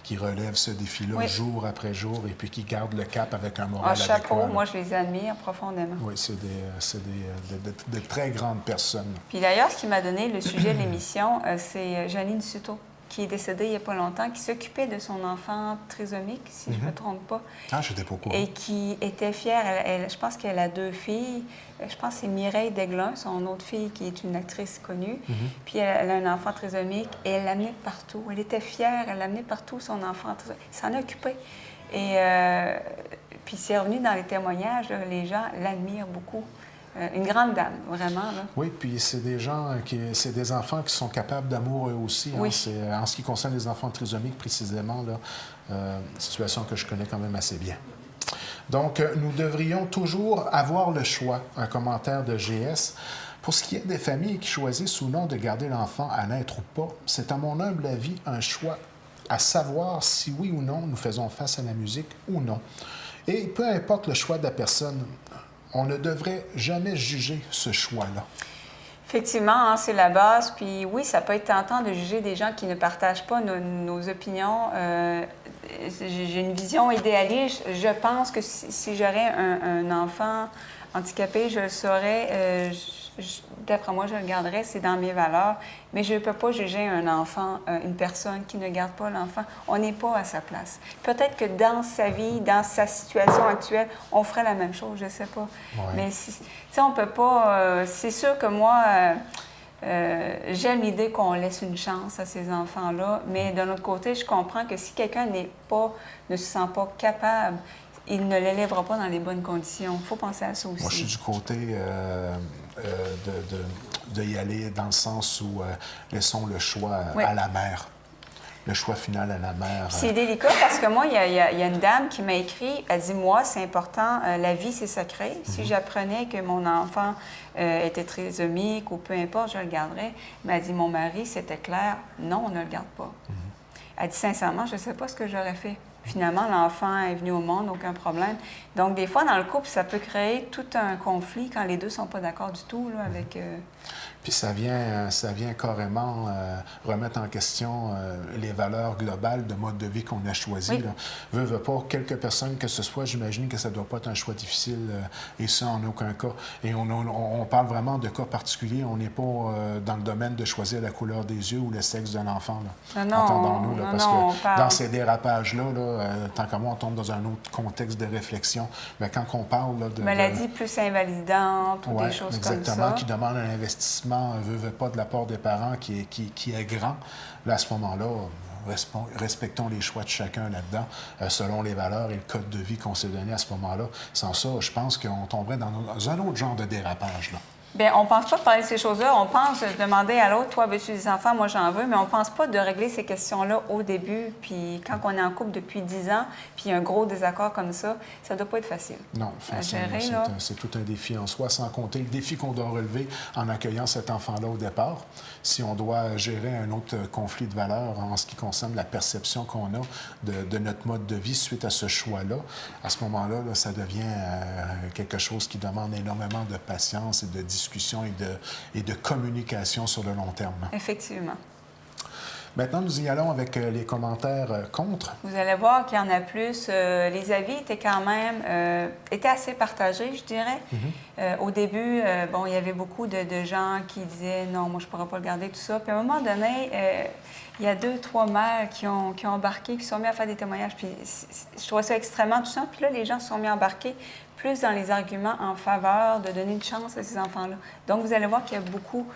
qui relèvent ce défi-là Oui. jour après jour et puis qui gardent le cap avec un moral Chapeau, adéquat. moi, je les admire profondément. Oui, c'est de très grandes personnes. Puis d'ailleurs, ce qui m'a donné le sujet de l'émission, c'est Janine Suto, qui est décédée il n'y a pas longtemps, qui s'occupait de son enfant trisomique, si je ne me trompe pas. Ah, je n'étais pas au courant. Et qui était fière. Je pense qu'elle a 2 filles. Je pense que c'est Mireille Desglin, son autre fille, qui est une actrice connue. Puis elle a un enfant trisomique et elle l'amenait partout. Elle était fière, elle l'amenait partout, son enfant trisomique. Elle s'en occupait. Et puis c'est revenu dans les témoignages, là, les gens l'admirent beaucoup. Une grande dame, vraiment. Là. Oui, puis c'est des gens, c'est des enfants qui sont capables d'amour eux aussi. Oui. En ce qui concerne les enfants trisomiques précisément, là, situation que je connais quand même assez bien. Donc, nous devrions toujours avoir le choix, un commentaire de GS. Pour ce qui est des familles qui choisissent ou non de garder l'enfant à naître ou pas, c'est à mon humble avis un choix à savoir si oui ou non nous faisons face à la musique ou non. Et peu importe le choix de la personne, on ne devrait jamais juger ce choix-là. Effectivement, hein, c'est la base. Puis oui, ça peut être tentant de juger des gens qui ne partagent pas nos opinions. J'ai une vision idéaliste. Je pense que si j'aurais un enfant handicapé, je le saurais. D'après moi, je le garderais. C'est dans mes valeurs. Mais je ne peux pas juger un enfant, une personne qui ne garde pas l'enfant. On n'est pas à sa place. Peut-être que dans sa vie, dans sa situation actuelle, on ferait la même chose, je ne sais pas. Ouais. Mais on ne peut pas... c'est sûr que moi... j'aime l'idée qu'on laisse une chance à ces enfants-là, mais d'un autre côté, je comprends que si quelqu'un ne se sent pas capable, il ne l'élèvera pas dans les bonnes conditions. Il faut penser à ça aussi. Moi, je suis du côté de y aller dans le sens où laissons le choix à la mère. Le choix final à la mère. C'est délicat parce que moi, il y a une dame qui m'a écrit, elle dit, moi, c'est important, la vie, c'est sacré. Si j'apprenais que mon enfant était trisomique ou peu importe, je le garderais. Mais elle dit, mon mari, c'était clair, non, on ne le garde pas. Elle dit, sincèrement, je ne sais pas ce que j'aurais fait. Finalement, l'enfant est venu au monde, aucun problème. Donc, des fois, dans le couple, ça peut créer tout un conflit quand les deux ne sont pas d'accord du tout là, avec... Puis ça vient carrément remettre en question les valeurs globales de mode de vie qu'on a choisi. Oui. Veut pas, quelques personnes que ce soit, j'imagine que ça ne doit pas être un choix difficile, et ça en aucun cas. Et on parle vraiment de cas particuliers. On n'est pas dans le domaine de choisir la couleur des yeux ou le sexe d'un enfant. Là. Non, entendons-nous, là, non, parce non, que dans ces dérapages-là, tant qu'à moi, on tombe dans un autre contexte de réflexion. Mais quand on parle là, de... Maladie plus invalidante ou des choses comme exactement, ça. qui demande un investissement, veut pas de la part des parents qui est grand. Là, à ce moment-là, respectons les choix de chacun là-dedans, selon les valeurs et le code de vie qu'on s'est donné à ce moment-là. Sans ça, je pense qu'on tomberait dans un autre genre de dérapage, là. Bien, on ne pense pas de parler de ces choses-là. On pense de demander à l'autre, toi, veux-tu des enfants? Moi, j'en veux. Mais on ne pense pas de régler ces questions-là au début. Puis quand on est en couple depuis 10 ans, puis il y a un gros désaccord comme ça ne doit pas être facile. Non, c'est tout un défi en soi, sans compter le défi qu'on doit relever en accueillant cet enfant-là au départ. Si on doit gérer un autre conflit de valeurs en ce qui concerne la perception qu'on a de notre mode de vie suite à ce choix-là, à ce moment-là, là, ça devient quelque chose qui demande énormément de patience et de discussion et de communication sur le long terme. Effectivement. Maintenant, nous y allons avec les commentaires contre. Vous allez voir qu'il y en a plus. Les avis étaient quand même étaient assez partagés, je dirais. Au début, il y avait beaucoup de gens qui disaient « Non, moi, je ne pourrais pas le garder, tout ça. » Puis à un moment donné, il y a 2-3 mères qui ont embarqué, qui se sont mis à faire des témoignages. Puis je trouvais ça extrêmement touchant. Puis là, les gens se sont mis à embarquer plus dans les arguments en faveur de donner une chance à ces enfants-là. Donc, vous allez voir qu'il y a beaucoup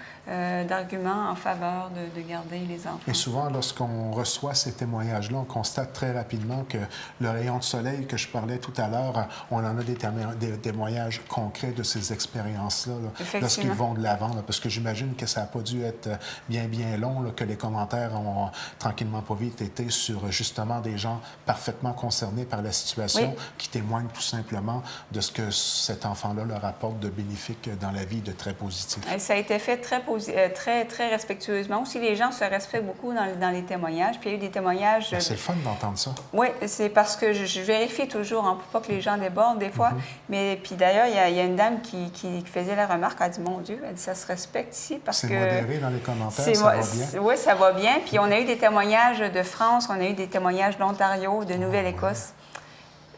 d'arguments en faveur de garder les enfants. Et souvent, lorsqu'on reçoit ces témoignages-là, on constate très rapidement que le rayon de soleil que je parlais tout à l'heure, on en a des témoignages concrets de ces expériences-là, lorsqu'ils vont de l'avant. Parce que j'imagine que ça n'a pas dû être bien long, là, que les commentaires ont tranquillement pas vite été sur justement des gens parfaitement concernés par la situation, qui témoignent tout simplement de ce que cet enfant-là leur apporte de bénéfique dans la vie, de très positif. Et ça a été fait très, très respectueusement. Aussi, les gens se respectent beaucoup dans les témoignages. Puis il y a eu des témoignages... C'est le fun d'entendre ça. Oui, c'est parce que je vérifie toujours, hein, pour pas que les gens débordent des fois. Mais puis d'ailleurs, il y a une dame qui faisait la remarque, elle a dit, mon Dieu, elle dit, ça se respecte ici parce que... C'est modéré dans les commentaires, ça va bien. Oui, ça va bien. Puis on a eu des témoignages de France, on a eu des témoignages d'Ontario, de Nouvelle-Écosse.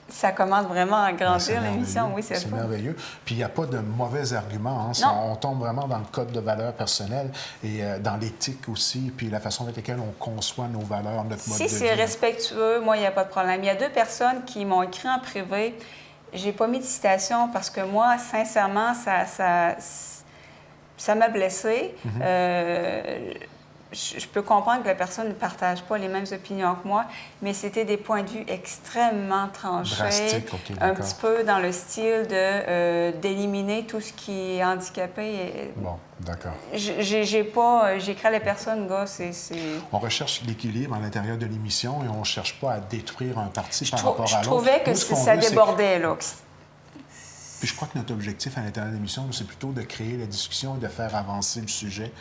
Ça commence vraiment à grandir, l'émission. Oui, c'est merveilleux. Puis il n'y a pas de mauvais arguments. Hein. On tombe vraiment dans le code de valeurs personnelles et dans l'éthique aussi, puis la façon avec laquelle on conçoit nos valeurs, notre mode de vie. Si c'est respectueux, moi, il n'y a pas de problème. Il y a 2 personnes qui m'ont écrit en privé. J'ai pas mis de citation parce que moi, sincèrement, ça m'a blessée. Je peux comprendre que la personne ne partage pas les mêmes opinions que moi, mais c'était des points de vue extrêmement tranchés. Drastique, OK, un petit peu dans le style d'éliminer tout ce qui est handicapé. Bon, d'accord. J'ai écrit à la personne, gars, c'est... On recherche l'équilibre à l'intérieur de l'émission et on ne cherche pas à détruire un parti par rapport à l'autre. Je trouvais que ça débordait, là. Puis je crois que notre objectif à l'intérieur de l'émission, c'est plutôt de créer la discussion et de faire avancer le sujet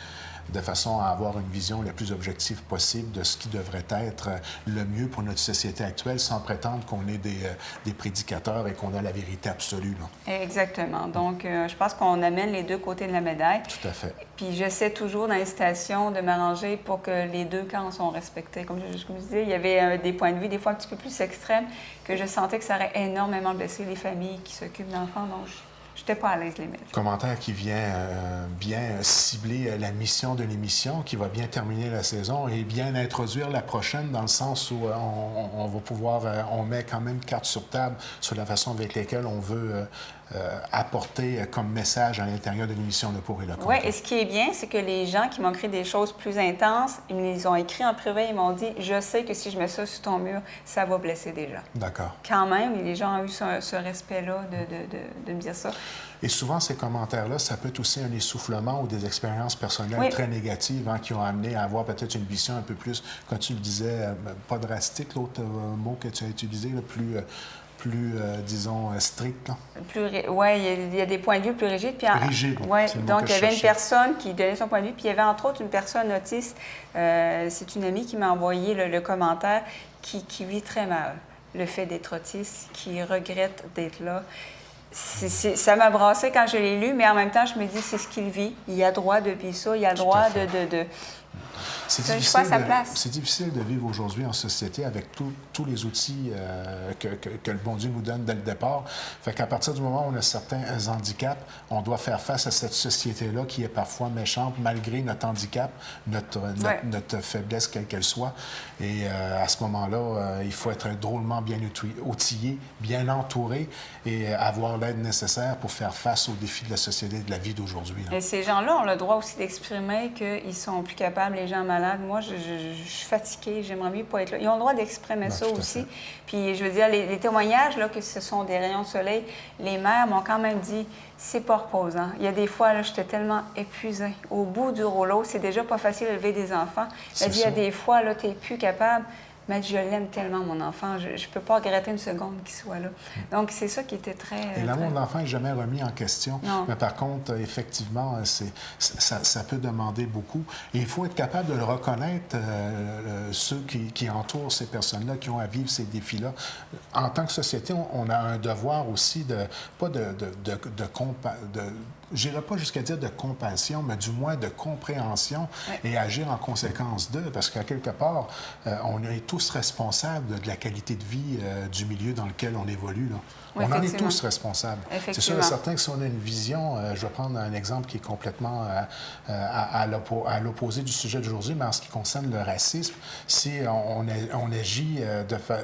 de façon à avoir une vision la plus objective possible de ce qui devrait être le mieux pour notre société actuelle, sans prétendre qu'on est des prédicateurs et qu'on a la vérité absolue. Là. Exactement. Donc, je pense qu'on amène les 2 côtés de la médaille. Tout à fait. Puis j'essaie toujours dans les stations de m'arranger pour que les 2 camps sont respectés. Comme je disais, il y avait des points de vue des fois un petit peu plus extrêmes que je sentais que ça aurait énormément blessé les familles qui s'occupent d'enfants. Donc, je n'étais pas à l'aise les mettre. Commentaire qui vient bien cibler la mission de l'émission, qui va bien terminer la saison et bien introduire la prochaine dans le sens où on va pouvoir, on met quand même carte sur table sur la façon avec laquelle on veut apporter comme message à l'intérieur de l'émission Le Pour et le Contre. Oui, et ce qui est bien, c'est que les gens qui m'ont écrit des choses plus intenses, ils me les ont écrit en privé, ils m'ont dit « Je sais que si je mets ça sur ton mur, ça va blesser des gens. » D'accord. Quand même, les gens ont eu ce respect-là de me dire ça. Et souvent, ces commentaires-là, ça peut être aussi un essoufflement ou des expériences personnelles très négatives qui ont amené à avoir peut-être une vision un peu plus, comme tu le disais, pas drastique, l'autre mot que tu as utilisé, le plus disons, strict. Oui, il y a des points de vue plus rigides. Puis rigide, ouais, donc, il y avait une personne qui donnait son point de vue, puis il y avait entre autres une personne autiste, c'est une amie qui m'a envoyé le commentaire, qui vit très mal le fait d'être autiste, qui regrette d'être là. Ça m'a brassée quand je l'ai lu, mais en même temps, je me dis, c'est ce qu'il vit. Il a droit de vivre ça, il a droit de... C'est difficile de vivre aujourd'hui en société avec tous les outils que le bon Dieu nous donne dès le départ. Fait qu'à partir du moment où on a certains handicaps, on doit faire face à cette société-là qui est parfois méchante malgré notre handicap, notre faiblesse quelle qu'elle soit. Et à ce moment-là, il faut être drôlement bien outillé, bien entouré et avoir l'aide nécessaire pour faire face aux défis de la société, de la vie d'aujourd'hui. Et ces gens-là ont le droit aussi d'exprimer qu'ils sont plus capables, les gens malades. Moi, je suis fatiguée, j'aimerais mieux pas être là. Ils ont le droit d'exprimer ça aussi. Puis, je veux dire, les témoignages, là, que ce sont des rayons de soleil, les mères m'ont quand même dit, c'est pas reposant. Il y a des fois, là, j'étais tellement épuisée. Au bout du rouleau, c'est déjà pas facile d'élever des enfants. Elle dit, il y a des fois, là, tu n'es plus capable. Mais je l'aime tellement, mon enfant. Je ne peux pas regretter une seconde qu'il soit là. Donc, c'est ça qui était très... Et l'amour de l'enfant n'est jamais remis en question. Non. Mais par contre, effectivement, ça peut demander beaucoup. Et il faut être capable de le reconnaître, ceux qui entourent ces personnes-là, qui ont à vivre ces défis-là. En tant que société, on a un devoir aussi j'irai pas jusqu'à dire de compassion, mais du moins de compréhension et agir en conséquence d'eux, parce qu'à quelque part, on est tous responsables de la qualité de vie du milieu dans lequel on évolue. Là. Oui, on en est tous responsables. C'est sûr et certain que si on a une vision, je vais prendre un exemple qui est complètement à l'opposé du sujet d'aujourd'hui, mais en ce qui concerne le racisme, si on agit,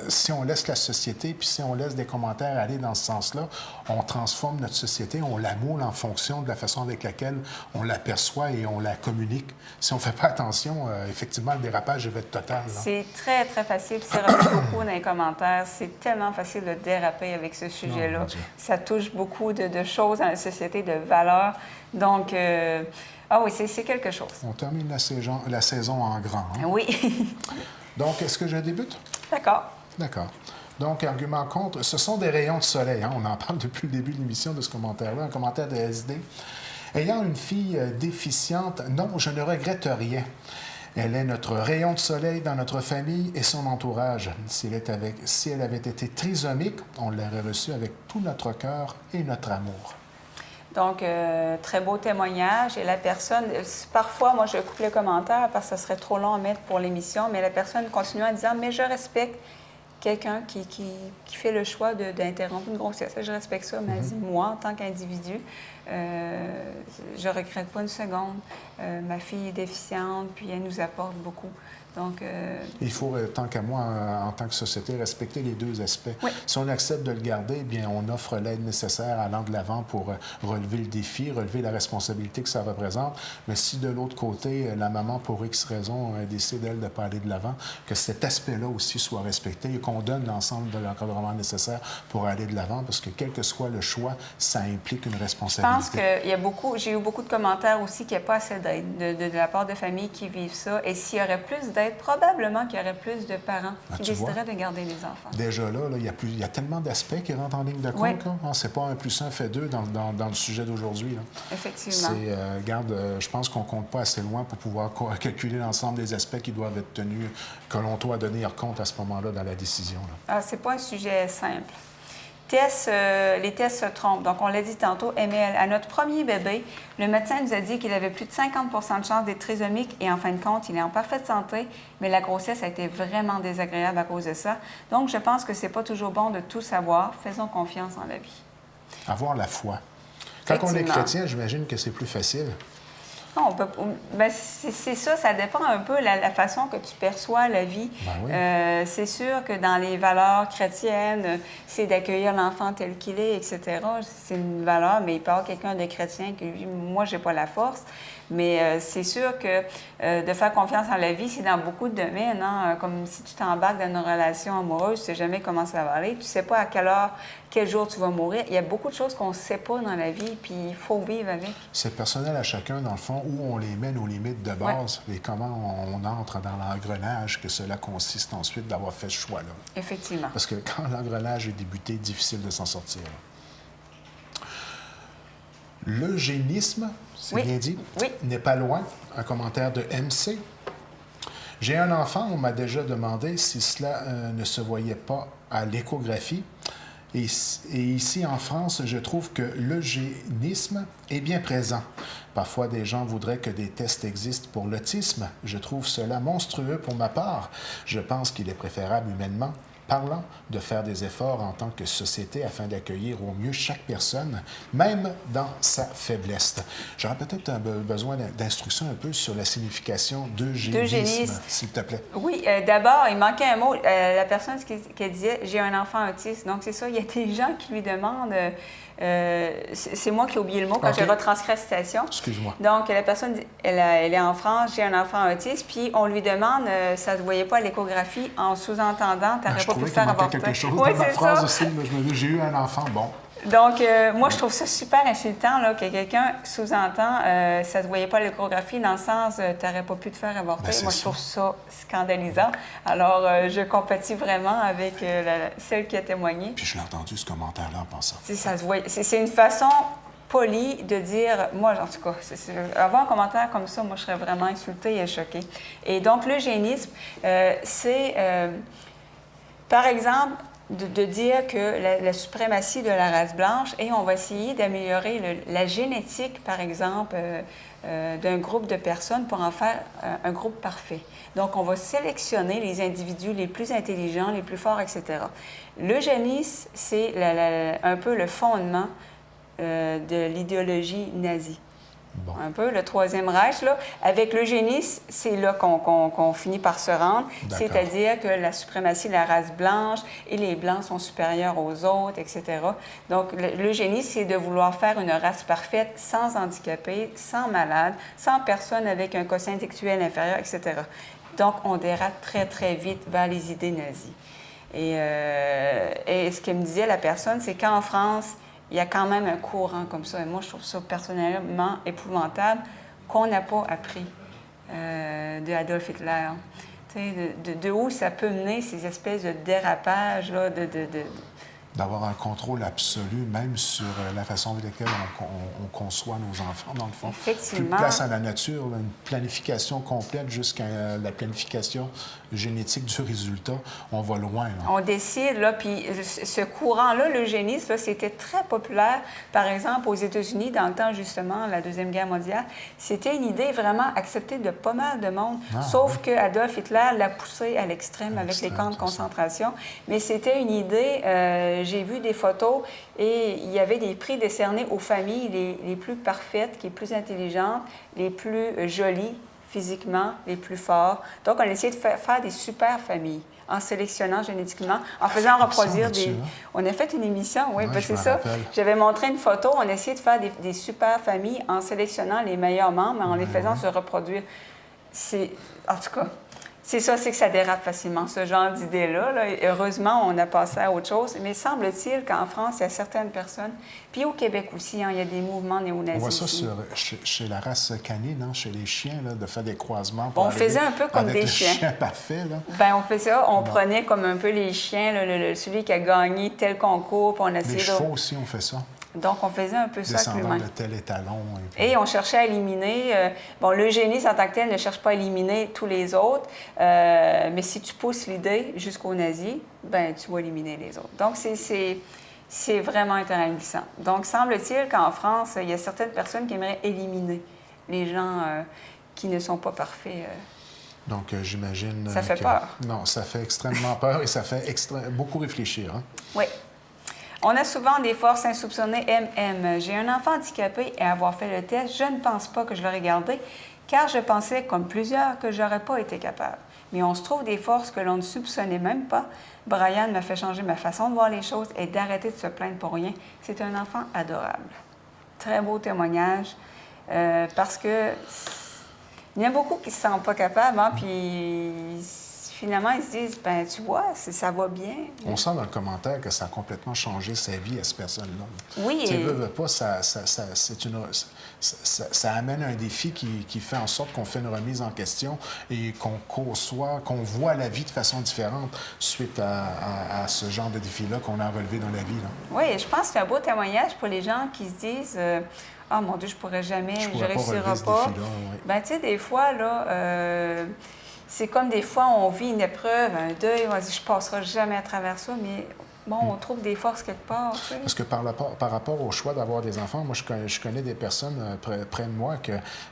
si on laisse la société, puis si on laisse des commentaires aller dans ce sens-là, on transforme notre société, on la moule en fonction de la façon avec laquelle on l'aperçoit et on la communique. Si on ne fait pas attention, effectivement, le dérapage va être total. C'est très, très facile. C'est revenu beaucoup dans les commentaires. C'est tellement facile de déraper avec ce sujet-là. Ça touche beaucoup de choses dans la société, de valeurs. Donc, Ah oui, c'est quelque chose. On termine la saison en grand. Hein? Oui. Donc, est-ce que je débute? D'accord. D'accord. Donc, argument contre, ce sont des rayons de soleil. Hein? On en parle depuis le début de l'émission de ce commentaire-là, un commentaire de SD. Ayant une fille déficiente, non, je ne regrette rien. Elle est notre rayon de soleil dans notre famille et son entourage. Si elle avait été trisomique, on l'aurait reçue avec tout notre cœur et notre amour. Donc, très beau témoignage. Et la personne, parfois, moi, je coupe le commentaire parce que ça serait trop long à mettre pour l'émission, mais la personne continue en disant, mais je respecte quelqu'un qui fait le choix d'interrompre une grossesse. Je respecte ça, mais elle dit, moi, en tant qu'individu, je ne regrette pas une seconde. Ma fille est déficiente, puis elle nous apporte beaucoup. Donc, il faut, tant qu'à moi, en tant que société, respecter les deux aspects. Oui. Si on accepte de le garder, eh bien, on offre l'aide nécessaire allant de l'avant pour relever le défi, relever la responsabilité que ça représente. Mais si de l'autre côté, la maman, pour X raison, décide, elle, de ne pas aller de l'avant, que cet aspect-là aussi soit respecté et qu'on donne l'ensemble de l'encadrement nécessaire pour aller de l'avant, parce que quel que soit le choix, ça implique une responsabilité. Je pense que j'ai eu beaucoup de commentaires aussi qu'il n'y a pas assez d'aide de la part de familles qui vivent ça. Et s'il y aurait plus d'aide, probablement qu'il y aurait plus de parents qui décideraient de garder les enfants. Déjà là, il y a tellement d'aspects qui rentrent en ligne de compte. Oui. C'est pas 1 + 1 fait 2 dans le sujet d'aujourd'hui. Effectivement. Je pense qu'on ne compte pas assez loin pour pouvoir calculer l'ensemble des aspects qui doivent être tenus, que l'on doit tenir compte à ce moment-là dans la décision. Là. C'est pas un sujet simple. Les tests se trompent. Donc, on l'a dit tantôt, ML. À notre premier bébé, le médecin nous a dit qu'il avait plus de 50 de chances d'être trisomique et en fin de compte, il est en parfaite santé, mais la grossesse a été vraiment désagréable à cause de ça. Donc, je pense que c'est pas toujours bon de tout savoir. Faisons confiance en la vie. Avoir la foi. Quand on est chrétien, j'imagine que c'est plus facile. Non, c'est ça, ça dépend un peu de la façon que tu perçois la vie. Ben oui. C'est sûr que dans les valeurs chrétiennes, c'est d'accueillir l'enfant tel qu'il est, etc. C'est une valeur, mais il peut y avoir quelqu'un de chrétien qui lui, moi, j'ai pas la force. Mais c'est sûr que de faire confiance en la vie, c'est dans beaucoup de domaines. Hein? Comme si tu t'embarques dans une relation amoureuse, tu ne sais jamais comment ça va aller. Tu ne sais pas à quelle heure, quel jour tu vas mourir. Il y a beaucoup de choses qu'on ne sait pas dans la vie, puis il faut vivre avec. C'est personnel à chacun, dans le fond, où on les met nos limites de base et comment on entre dans l'engrenage que cela consiste ensuite d'avoir fait ce choix-là. Effectivement. Parce que quand l'engrenage est débuté, difficile de s'en sortir. L'eugénisme, c'est bien dit, n'est pas loin. Un commentaire de MC. J'ai un enfant, on m'a déjà demandé si cela ne se voyait pas à l'échographie. Et ici, en France, je trouve que l'eugénisme est bien présent. Parfois, des gens voudraient que des tests existent pour l'autisme. Je trouve cela monstrueux pour ma part. Je pense qu'il est préférable humainement parlant de faire des efforts en tant que société afin d'accueillir au mieux chaque personne, même dans sa faiblesse. J'aurais peut-être besoin d'instructions un peu sur la signification d'eugénisme, s'il te plaît. Oui, d'abord, il manquait un mot. La personne qui disait « j'ai un enfant autiste ». Donc, c'est ça, il y a des gens qui lui demandent... c'est moi qui ai oublié le mot quand j'ai retranscrit la citation. Excuse-moi. Donc, la personne, elle est en France, j'ai un enfant autiste, puis on lui demande, ça ne se voyait pas à l'échographie, en sous-entendant, tu n'aurais pas pu le faire avorter. quelque chose dans ma phrase aussi, mais je me dis, j'ai eu un enfant, bon. Donc, moi, je trouve ça super insultant là, que quelqu'un sous-entend ça ne se voyait pas à l'échographie dans le sens tu n'aurais pas pu te faire avorter. Moi, je trouve ça scandalisant. Alors, je compatis vraiment avec celle qui a témoigné. Puis je l'ai entendu, ce commentaire-là, en passant. C'est une façon polie de dire, moi, en tout cas, avoir un commentaire comme ça, moi, je serais vraiment insultée et choquée. Et donc, l'eugénisme, c'est, par exemple, de dire que la suprématie de la race blanche, et on va essayer d'améliorer la génétique, par exemple, d'un groupe de personnes pour en faire un groupe parfait. Donc, on va sélectionner les individus les plus intelligents, les plus forts, etc. L'eugénisme, c'est un peu le fondement de l'idéologie nazie. Bon. Un peu, le Troisième Reich, là. Avec l'eugénisme, c'est là qu'on finit par se rendre, c'est-à-dire que la suprématie de la race blanche et les Blancs sont supérieurs aux autres, etc. Donc, l'eugénisme, c'est de vouloir faire une race parfaite sans handicapés, sans malades, sans personnes avec un quotient intellectuel inférieur, etc. Donc, on dérape très, très vite vers les idées nazies. Et ce que me disait la personne, c'est qu'en France, il y a quand même un courant comme ça. Et moi, je trouve ça personnellement épouvantable. qu'on n'a pas appris de Adolf Hitler. Tu sais, de où ça peut mener ces espèces de dérapages, là, d'avoir un contrôle absolu, même sur la façon avec laquelle on conçoit nos enfants, dans le fond. Effectivement. Plus de place à la nature, là, une planification complète jusqu'à la planification génétique du résultat. On va loin, là. On décide, là, puis ce courant-là, l'eugénisme, là, c'était très populaire, par exemple, aux États-Unis, dans le temps, justement, de la Deuxième Guerre mondiale. C'était une idée vraiment acceptée de pas mal de monde, sauf que Adolf Hitler l'a poussé à l'extrême avec les camps de concentration. Mais c'était une idée... j'ai vu des photos et il y avait des prix décernés aux familles les plus parfaites, les plus intelligentes, les plus jolies physiquement, les plus forts. Donc, on a essayé de faire des super familles en sélectionnant génétiquement, en faisant reproduire des... On a fait une émission, oui, ben c'est ça. J'avais montré une photo, on a essayé de faire des super familles en sélectionnant les meilleurs membres, en les faisant se reproduire. En tout cas... C'est ça, c'est que ça dérape facilement, ce genre d'idée-là. Là. Et heureusement, on a passé à autre chose. Mais semble-t-il qu'en France, il y a certaines personnes, puis au Québec aussi, hein, il y a des mouvements néo-nazis. On voit ça chez la race canine, hein, chez les chiens, là, de faire des croisements. Pour on faisait un peu comme des chiens. Chien parfait, là. Bien, on faisait ça. On prenait comme un peu les chiens, là, celui qui a gagné tel concours, puis on essayait... Les chevaux aussi, on fait ça. Donc, on faisait un peu ça avec l'humain. De tel étalon. Et on cherchait à éliminer... l'eugénisme en tant que tel ne cherche pas à éliminer tous les autres, mais si tu pousses l'idée jusqu'aux nazis, ben tu vas éliminer les autres. Donc, c'est vraiment intéressant. Donc, semble-t-il qu'en France, il y a certaines personnes qui aimeraient éliminer les gens qui ne sont pas parfaits. Donc, j'imagine... Ça fait peur. Non, ça fait extrêmement peur et ça fait beaucoup réfléchir. Hein? Oui. On a souvent des forces insoupçonnées MM. J'ai un enfant handicapé et avoir fait le test, je ne pense pas que je l'aurais gardé, car je pensais, comme plusieurs, que je n'aurais pas été capable. Mais on se trouve des forces que l'on ne soupçonnait même pas. Brian m'a fait changer ma façon de voir les choses et d'arrêter de se plaindre pour rien. C'est un enfant adorable. Très beau témoignage, parce que il y en a beaucoup qui ne se sentent pas capables, hein, puis... Finalement, ils se disent, ben tu vois, ça va bien. On sent dans le commentaire que ça a complètement changé sa vie à cette personne-là. Oui. Tu veux pas, ça amène un défi qui fait en sorte qu'on fait une remise en question et qu'on conçoit, qu'on voit la vie de façon différente suite à ce genre de défi-là qu'on a relevé dans la vie. Là. Oui, je pense que c'est un beau témoignage pour les gens qui se disent... Ah, mon Dieu, je pourrais jamais, je réussirai pas. Oui. Ben, tu sais, des fois, là, c'est comme des fois, on vit une épreuve, un deuil, on se dit, je ne passerai jamais à travers ça, mais bon, on trouve des forces quelque part, tu sais. Parce que par rapport au choix d'avoir des enfants, moi, je connais des personnes près de moi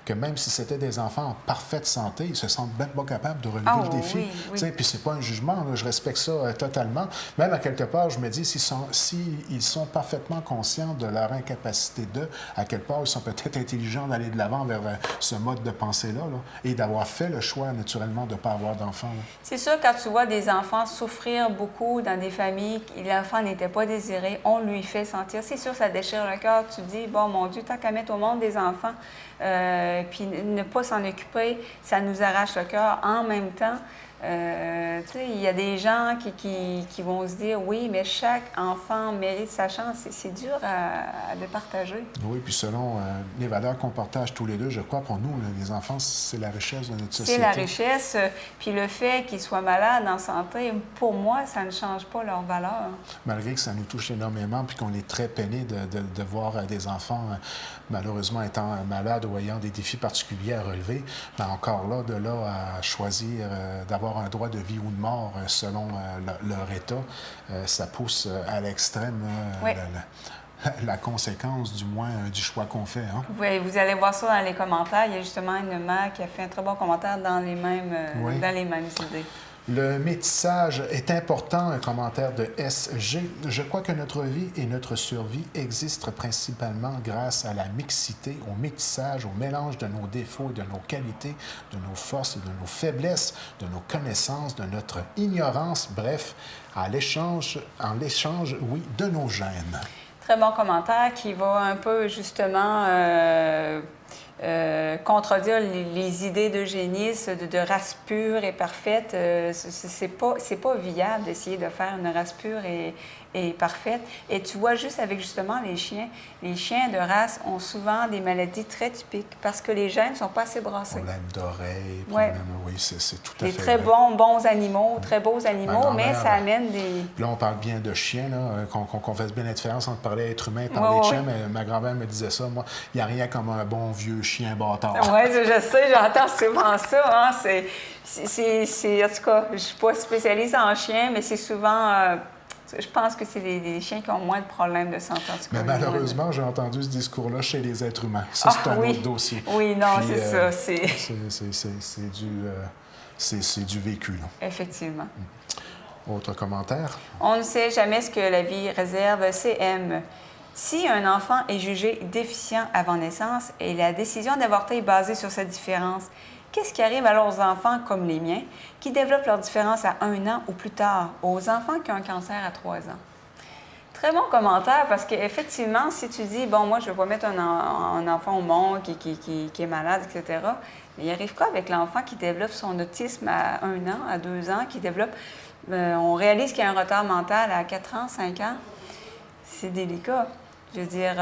que même si c'était des enfants en parfaite santé, ils se sentent même pas capables de relever le défi. Oui, oui. Tu sais, puis c'est pas un jugement, là, je respecte ça totalement. Même à quelque part, je me dis, s'ils sont parfaitement conscients de leur incapacité à quelque part, ils sont peut-être intelligents d'aller de l'avant vers ce mode de pensée-là, là, et d'avoir fait le choix, naturellement, de ne pas avoir d'enfants. Là. C'est sûr, quand tu vois des enfants souffrir beaucoup dans des familles, l'enfant n'était pas désiré, on lui fait sentir. C'est sûr, ça déchire le cœur. Tu te dis, bon, mon Dieu, tant qu'à mettre au monde des enfants, puis ne pas s'en occuper, ça nous arrache le cœur. En même temps, tu sais, il y a des gens qui vont se dire, oui, mais chaque enfant mérite sa chance. C'est dur de partager. Oui, puis selon les valeurs qu'on partage tous les deux, je crois, pour nous, là, les enfants, c'est la richesse de notre société. C'est la richesse. Puis le fait qu'ils soient malades en santé, pour moi, ça ne change pas leur valeur. Malgré que ça nous touche énormément, puis qu'on est très peiné de voir des enfants, malheureusement, étant malades ou ayant des défis particuliers à relever, mais encore là, de là à choisir d'avoir un droit de vie ou de mort selon leur état, ça pousse à l'extrême oui. La conséquence, du moins, du choix qu'on fait. Hein? Oui, vous allez voir ça dans les commentaires. Il y a justement une mère qui a fait un très bon commentaire dans les mêmes idées. Le métissage est important, un commentaire de SG. Je crois que notre vie et notre survie existent principalement grâce à la mixité, au métissage, au mélange de nos défauts et de nos qualités, de nos forces et de nos faiblesses, de nos connaissances, de notre ignorance, bref, en l'échange, oui, de nos gènes. Très bon commentaire qui va un peu justement contredire les idées d'eugénisme, de race pure et parfaite. C'est pas viable d'essayer de faire une race pure et est parfaite. Et tu vois, juste avec justement les chiens de race ont souvent des maladies très typiques parce que les gènes ne sont pas assez brassés. Problème d'oreille, Ouais. problème... Oui, c'est tout à Des fait très vrai. bons animaux, très beaux animaux, mais grand-mère, ça amène des... Puis là, on parle bien de chiens, là, qu'on fasse bien la différence entre parler être humain et Ouais, parler de ouais. chien, mais ma grand-mère me disait ça, moi, il n'y a rien comme un bon vieux chien bâtard. Oui, je sais, j'entends souvent ça. Hein? En tout cas, je ne suis pas spécialiste en chiens, mais c'est souvent... je pense que c'est des chiens qui ont moins de problèmes de santé. En tout cas, Mais malheureusement, j'ai entendu ce discours-là chez les êtres humains. Ça, c'est un oui. autre dossier. Oui, non, Puis, c'est ça. c'est du vécu, là. Effectivement. Autre commentaire? On ne sait jamais ce que la vie réserve. CM. Si un enfant est jugé déficient avant naissance et la décision d'avorter est basée sur sa différence, qu'est-ce qui arrive alors aux enfants comme les miens qui développent leur différence à 1 an ou plus tard, aux enfants qui ont un cancer à 3 ans? Très bon commentaire parce qu'effectivement, si tu dis, bon, moi, je ne veux pas mettre un enfant au monde qui est malade, etc., mais il arrive quoi avec l'enfant qui développe son autisme à 1 an, à 2 ans, qui développe, on réalise qu'il y a un retard mental à 4 ans, 5 ans? C'est délicat. Je veux dire,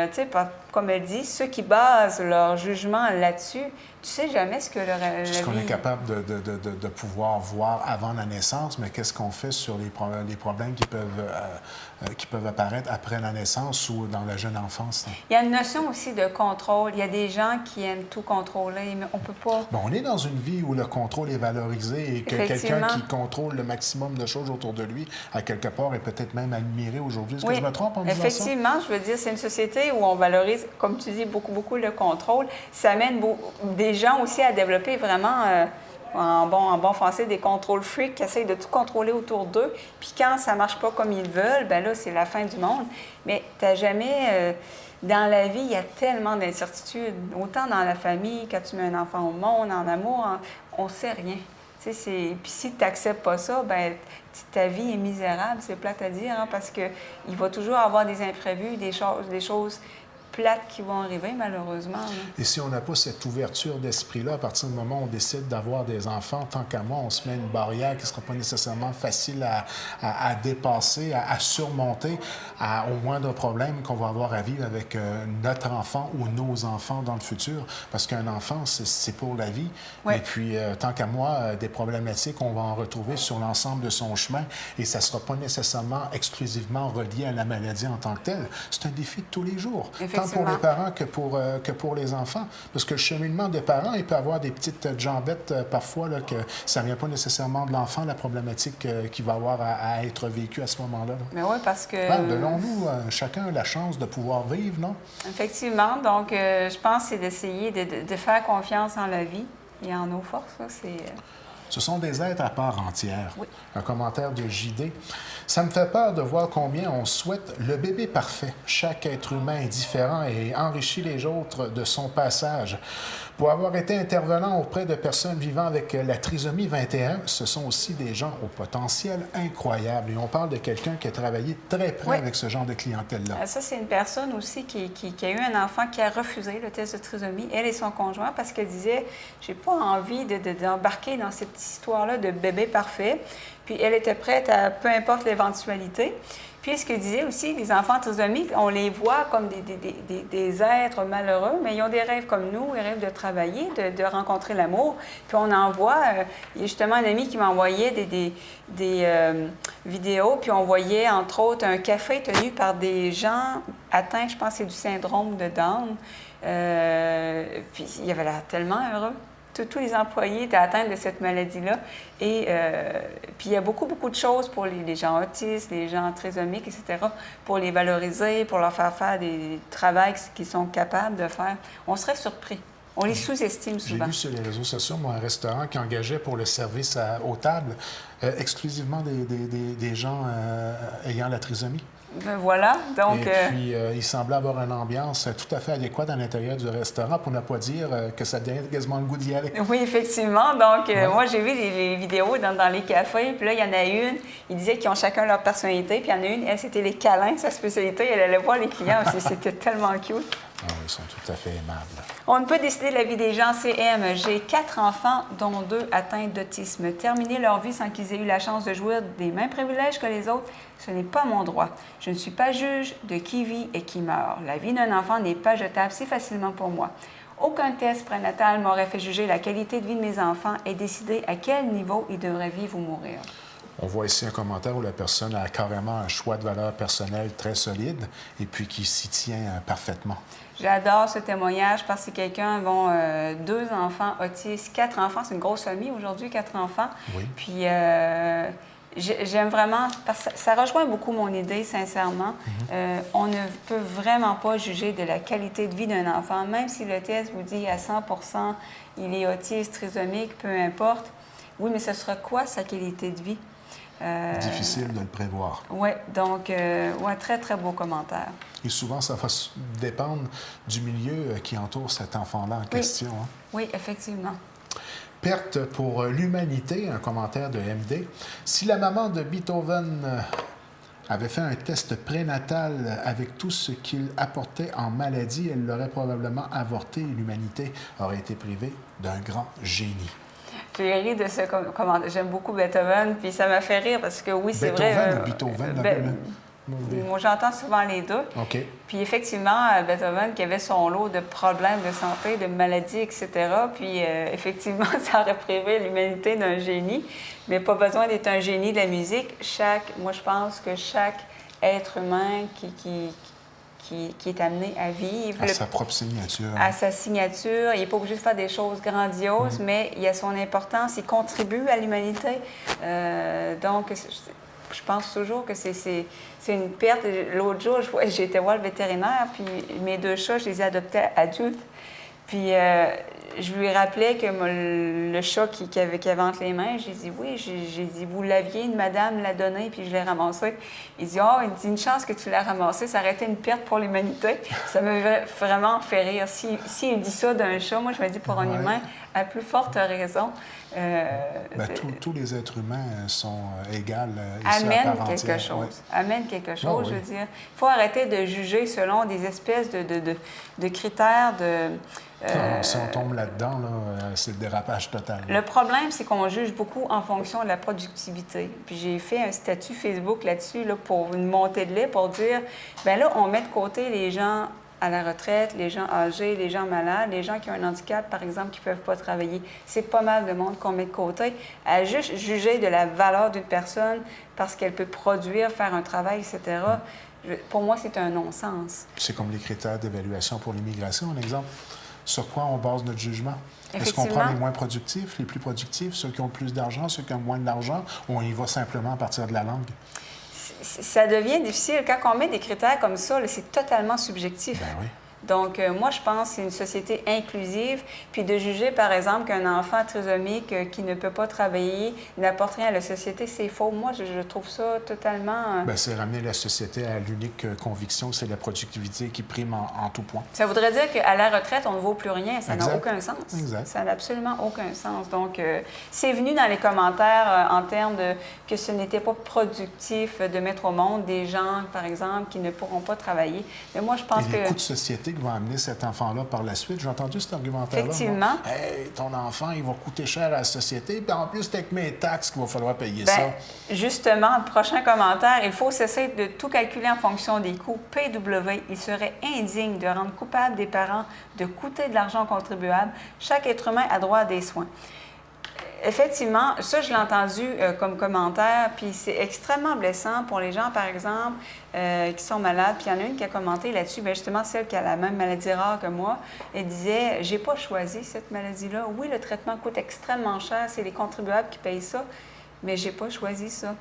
tu sais, comme elle dit, ceux qui basent leur jugement là-dessus, tu sais jamais ce que la Ce qu'on vie... est capable de pouvoir voir avant la naissance, mais qu'est-ce qu'on fait sur les problèmes qui peuvent apparaître après la naissance ou dans la jeune enfance? Hein? Il y a une notion aussi de contrôle. Il y a des gens qui aiment tout contrôler, mais on peut pas... Bon, on est dans une vie où le contrôle est valorisé et que quelqu'un qui contrôle le maximum de choses autour de lui, à quelque part, est peut-être même admiré aujourd'hui. Est-ce que je me trompe en disant ça? Effectivement, je veux dire, c'est une société où on valorise, comme tu dis, beaucoup le contrôle. Ça amène des gens aussi à développer vraiment, en bon français, des contrôle freaks qui essayent de tout contrôler autour d'eux. Puis quand ça marche pas comme ils veulent, ben là, c'est la fin du monde. Mais tu n'as jamais... dans la vie, il y a tellement d'incertitudes. Autant dans la famille, quand tu mets un enfant au monde, en amour, on ne sait rien. Puis si tu n'acceptes pas ça, ben ta vie est misérable, c'est plate à dire, hein, parce qu'il va toujours avoir des imprévus, des choses plates qui vont arriver, malheureusement. Là. Et si on n'a pas cette ouverture d'esprit-là, à partir du moment où on décide d'avoir des enfants, tant qu'à moi, on se met une barrière qui ne sera pas nécessairement facile à dépasser, à surmonter, au moindre problème qu'on va avoir à vivre avec notre enfant ou nos enfants dans le futur. Parce qu'un enfant, c'est pour la vie. Oui. Et puis, tant qu'à moi, des problématiques, on va en retrouver sur l'ensemble de son chemin. Et ça ne sera pas nécessairement exclusivement relié à la maladie en tant que telle. C'est un défi de tous les jours. Tant pour les parents que pour les enfants. Parce que le cheminement des parents, il peut avoir des petites jambettes parfois, là, que ça ne vient pas nécessairement de l'enfant, la problématique qu'il va avoir à être vécue à ce moment-là. Là. Mais oui, parce que... Donnons-nous chacun la chance de pouvoir vivre, non? Effectivement. Donc, je pense que c'est d'essayer de faire confiance en la vie et en nos forces. Ça, Ce sont des êtres à part entière. Oui. Un commentaire de JD. Ça me fait peur de voir combien on souhaite le bébé parfait. Chaque être humain est différent et enrichit les autres de son passage. Pour avoir été intervenant auprès de personnes vivant avec la trisomie 21, ce sont aussi des gens au potentiel incroyable. Et on parle de quelqu'un qui a travaillé très près avec ce genre de clientèle-là. Ça, c'est une personne aussi qui a eu un enfant qui a refusé le test de trisomie, elle et son conjoint, parce qu'elle disait « j'ai pas envie d'embarquer dans cette histoire-là de bébé parfait ». Puis elle était prête à peu importe l'éventualité. Puis ce que disait aussi, les enfants trisomiques, on les voit comme des êtres malheureux, mais ils ont des rêves comme nous, ils rêvent de travailler, de rencontrer l'amour. Puis on en voit, il y a justement un ami qui m'envoyait des vidéos, puis on voyait entre autres un café tenu par des gens atteints, je pense que c'est du syndrome de Down. Puis il avait l'air tellement heureux. Tous les employés étaient atteints de cette maladie-là. Et puis, il y a beaucoup de choses pour les gens autistes, les gens trisomiques, etc., pour les valoriser, pour leur faire des travaux qu'ils sont capables de faire. On serait surpris. On les sous-estime souvent. J'ai vu sur les réseaux sociaux, moi, un restaurant qui engageait pour le service aux tables exclusivement des gens ayant la trisomie. Ben voilà, donc... Et puis, il semblait avoir une ambiance tout à fait adéquate à l'intérieur du restaurant, pour ne pas dire que ça donnait quasiment le goût d'y aller. Oui, effectivement. Donc, moi, j'ai vu les vidéos dans les cafés, puis là, il y en a une, ils disaient qu'ils ont chacun leur personnalité, puis il y en a une, elle, c'était les câlins, sa spécialité, elle allait voir les clients aussi, c'était tellement cute. Ah oui, ils sont tout à fait aimables. On ne peut décider de la vie des gens, CM. J'ai 4 enfants, dont 2 atteints d'autisme. Terminer leur vie sans qu'ils aient eu la chance de jouir des mêmes privilèges que les autres, ce n'est pas mon droit. Je ne suis pas juge de qui vit et qui meurt. La vie d'un enfant n'est pas jetable si facilement pour moi. Aucun test prénatal m'aurait fait juger la qualité de vie de mes enfants et décider à quel niveau ils devraient vivre ou mourir. On voit ici un commentaire où la personne a carrément un choix de valeur personnelle très solide et puis qui s'y tient parfaitement. J'adore ce témoignage parce que quelqu'un, 2 enfants autistes, 4 enfants, c'est une grosse famille aujourd'hui, 4 enfants. Oui. Puis j'aime vraiment, parce que ça rejoint beaucoup mon idée, sincèrement. On ne peut vraiment pas juger de la qualité de vie d'un enfant, même si le test vous dit à 100 il est autiste, trisomique, peu importe. Oui, mais ce sera quoi sa qualité de vie? Difficile de le prévoir. Oui, donc, très, très beau commentaire. Et souvent, ça va dépendre du milieu qui entoure cet enfant-là en question. Hein? Oui, effectivement. Perte pour l'humanité, un commentaire de MD. Si la maman de Beethoven avait fait un test prénatal avec tout ce qu'il apportait en maladie, elle l'aurait probablement avorté et l'humanité aurait été privée d'un grand génie. J'ai ri de ce commentaire. J'aime beaucoup Beethoven, puis ça m'a fait rire parce que oui, c'est vrai. Beethoven, moi, j'entends souvent les deux. OK. Puis effectivement, Beethoven qui avait son lot de problèmes de santé, de maladies, etc. Puis effectivement, ça aurait privé l'humanité d'un génie. Mais pas besoin d'être un génie de la musique. Moi, je pense que chaque être humain qui est amené à vivre. À sa propre signature. À sa signature. Il n'est pas obligé de faire des choses grandioses, mais il a son importance. Il contribue à l'humanité. Donc, je pense toujours que c'est une perte. L'autre jour, j'ai été voir le vétérinaire, puis mes 2 chats, je les ai adoptés adultes. Puis je lui rappelais que le chat qui avait entre les mains, j'ai dit oui, j'ai dit vous l'aviez, une madame l'a donné, puis je l'ai ramassé. Il dit il dit une chance que tu l'as ramassé, ça aurait été une perte pour l'humanité. Ça m'a vraiment fait rire. S'il dit ça d'un chat, moi je me dis pour un humain, à plus forte raison. Tous les êtres humains sont égaux amène quelque chose. Ouais. Amène quelque chose, je veux dire. Il faut arrêter de juger selon des espèces de critères de... si on tombe là-dedans, c'est le dérapage total. Le problème, c'est qu'on juge beaucoup en fonction de la productivité. Puis j'ai fait un statut Facebook là-dessus pour une montée de lait pour dire, bien là, on met de côté les gens à la retraite, les gens âgés, les gens malades, les gens qui ont un handicap, par exemple, qui ne peuvent pas travailler. C'est pas mal de monde qu'on met de côté à juste juger de la valeur d'une personne parce qu'elle peut produire, faire un travail, etc. Pour moi, c'est un non-sens. C'est comme les critères d'évaluation pour l'immigration, un exemple. Sur quoi on base notre jugement? Est-ce qu'on prend les moins productifs, les plus productifs, ceux qui ont plus d'argent, ceux qui ont moins d'argent, ou on y va simplement à partir de la langue? Ça devient difficile. Quand on met des critères comme ça, c'est totalement subjectif. Ben oui. Donc, moi, je pense que c'est une société inclusive. Puis de juger, par exemple, qu'un enfant trisomique qui ne peut pas travailler n'apporte rien à la société, c'est faux. Moi, je trouve ça totalement... Bien, c'est ramener la société à l'unique conviction, c'est la productivité qui prime en tout point. Ça voudrait dire qu'à la retraite, on ne vaut plus rien. Ça n'a Exact. aucun sens. Exact. Ça n'a absolument aucun sens. Donc, c'est venu dans les commentaires en termes de que ce n'était pas productif de mettre au monde des gens, par exemple, qui ne pourront pas travailler. Mais moi, je pense que... les coûts de société qui vont amener cet enfant-là par la suite. J'ai entendu cet argumentaire-là. Effectivement. Hey, ton enfant, il va coûter cher à la société, puis en plus, c'est avec mes taxes qu'il va falloir payer ça. Justement, prochain commentaire, il faut cesser de tout calculer en fonction des coûts. PW, il serait indigne de rendre coupable des parents de coûter de l'argent aux contribuables. Chaque être humain a droit à des soins. Effectivement, ça, je l'ai entendu comme commentaire, puis c'est extrêmement blessant pour les gens, par exemple, qui sont malades. Puis il y en a une qui a commenté là-dessus, bien justement, celle qui a la même maladie rare que moi. Elle disait « J'ai pas choisi cette maladie-là. Oui, le traitement coûte extrêmement cher, c'est les contribuables qui payent ça, mais j'ai pas choisi ça.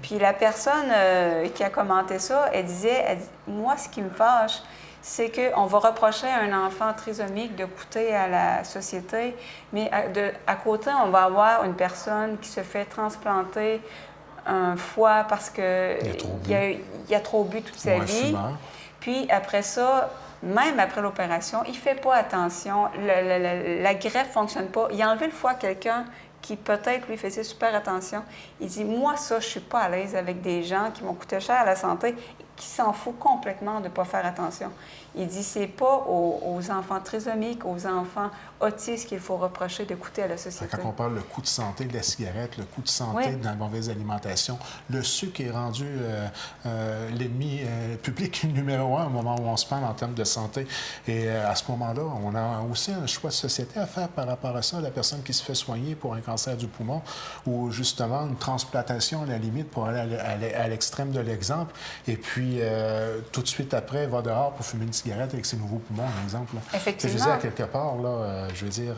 Puis la personne qui a commenté ça, elle dit « Moi, ce qui me fâche, c'est qu'on va reprocher à un enfant trisomique de coûter à la société, mais à côté, on va avoir une personne qui se fait transplanter un foie parce qu'il a trop bu toute sa vie. Puis après ça, même après l'opération, il ne fait pas attention, la greffe ne fonctionne pas. Il a enlevé le foie à quelqu'un qui peut-être lui faisait super attention. Il dit « Moi, ça, je ne suis pas à l'aise avec des gens qui vont coûter cher à la santé. » qui s'en fout complètement de ne pas faire attention. Il dit c'est pas aux enfants trisomiques, aux enfants autistes qu'il faut reprocher de coûter à la société. Quand on parle le coût de santé de la cigarette, le coût de santé de la mauvaise alimentation, le sucre est rendu l'ennemi public numéro 1 au moment où on se parle en termes de santé. Et à ce moment-là, on a aussi un choix de société à faire par rapport à ça. La personne qui se fait soigner pour un cancer du poumon ou justement une transplantation à la limite pour aller à l'extrême de l'exemple. Et puis, tout de suite après, va dehors pour fumer une cigarette avec ses nouveaux poumons, par exemple. Là. Effectivement. Je veux dire, à quelque part, là, je veux dire,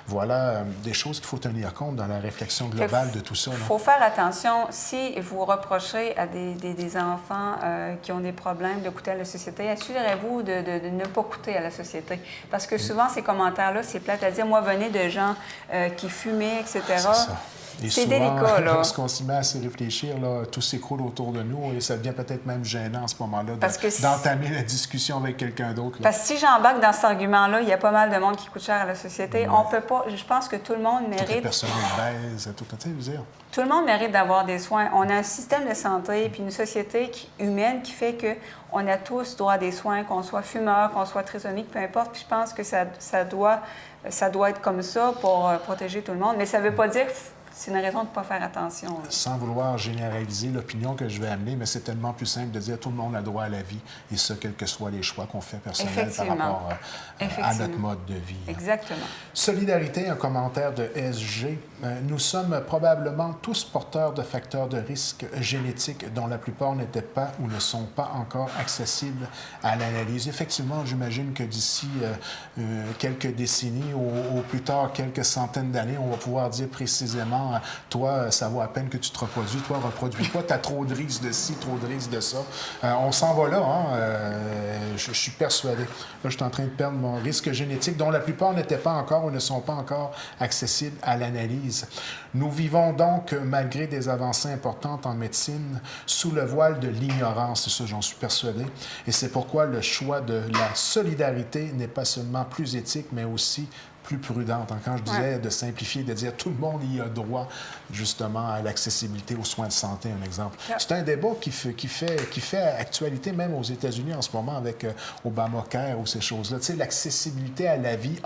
voilà des choses qu'il faut tenir compte dans la réflexion globale de tout ça. Il faut faire attention. Si vous reprochez à des enfants qui ont des problèmes de coûter à la société, assurez-vous de ne pas coûter à la société. Parce que souvent, ces commentaires-là, c'est plate à dire. Moi, venez de gens qui fumaient, etc. C'est ça. C'est délicat, là. Lorsqu'on s'y met à se réfléchir, là, tout s'écroule autour de nous et ça devient peut-être même gênant à ce moment-là d'entamer la discussion avec quelqu'un d'autre. Parce que si j'embarque dans cet argument-là, il y a pas mal de monde qui coûte cher à la société. On peut pas... Je pense que tout le monde mérite... Toutes les personnes obèses, tout le monde mérite d'avoir des soins. On a un système de santé puis une société humaine qui fait qu'on a tous droit à des soins, qu'on soit fumeur, qu'on soit trisomique, peu importe. Puis je pense que ça doit être comme ça pour protéger tout le monde. Mais ça ne veut pas dire que c'est une raison de ne pas faire attention. Là. Sans vouloir généraliser l'opinion que je vais amener, mais c'est tellement plus simple de dire que tout le monde a droit à la vie, et ça, quels que soient les choix qu'on fait personnels par rapport à notre mode de vie. Exactement. Solidarité, un commentaire de SG. Nous sommes probablement tous porteurs de facteurs de risque génétiques dont la plupart n'étaient pas ou ne sont pas encore accessibles à l'analyse. Effectivement, j'imagine que d'ici quelques décennies ou plus tard quelques centaines d'années, on va pouvoir dire précisément toi, ça vaut à peine que tu te reproduis. Toi, reproduis-toi. Tu as trop de risques de ci, trop de risques de ça. On s'en va là, hein? Je suis persuadé. Là, je suis en train de perdre mon risque génétique, dont la plupart n'étaient pas encore ou ne sont pas encore accessibles à l'analyse. Nous vivons donc, malgré des avancées importantes en médecine, sous le voile de l'ignorance. C'est ça, j'en suis persuadé. Et c'est pourquoi le choix de la solidarité n'est pas seulement plus éthique, mais aussi plus prudente. Quand je disais de simplifier, de dire tout le monde y a droit justement à l'accessibilité aux soins de santé, un exemple. C'est un débat qui fait actualité même aux États-Unis en ce moment avec Obamacare ou ces choses-là. Tu sais, l'accessibilité à la vie,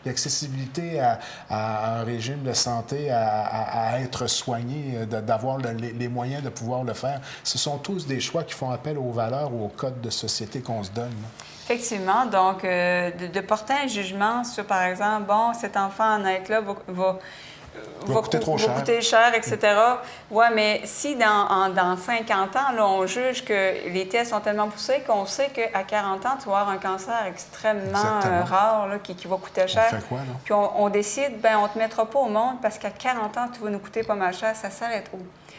l'accessibilité à un régime de santé, à être soigné, d'avoir les moyens de pouvoir le faire. Ce sont tous des choix qui font appel aux valeurs ou aux codes de société qu'on se donne. Là. Effectivement. Donc, de porter un jugement sur, par exemple, bon, cet enfant naître-là va coûter cher, etc. Oui, mais si dans 50 ans, là, on juge que les tests sont tellement poussés qu'on sait qu'à 40 ans, tu vas avoir un cancer extrêmement rare là, qui va coûter cher. On fait quoi, là? Puis on décide, bien, on ne te mettra pas au monde parce qu'à 40 ans, tu vas nous coûter pas mal cher. Ça s'arrête où?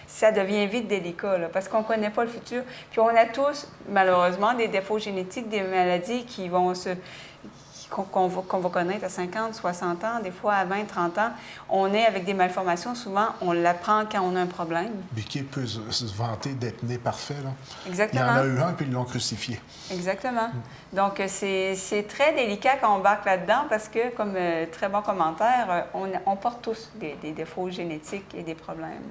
Ça devient vite délicat, là, parce qu'on ne connaît pas le futur. Puis on a tous, malheureusement, des défauts génétiques, des maladies qu'on va connaître à 50, 60 ans, des fois à 20, 30 ans. On est avec des malformations, souvent, on l'apprend quand on a un problème. Mais qui peut se vanter d'être né parfait, là? Exactement. Il y en a eu un, puis ils l'ont crucifié. Exactement. Donc, c'est très délicat quand on embarque là-dedans, parce que, comme très bon commentaire, on porte tous des défauts génétiques et des problèmes.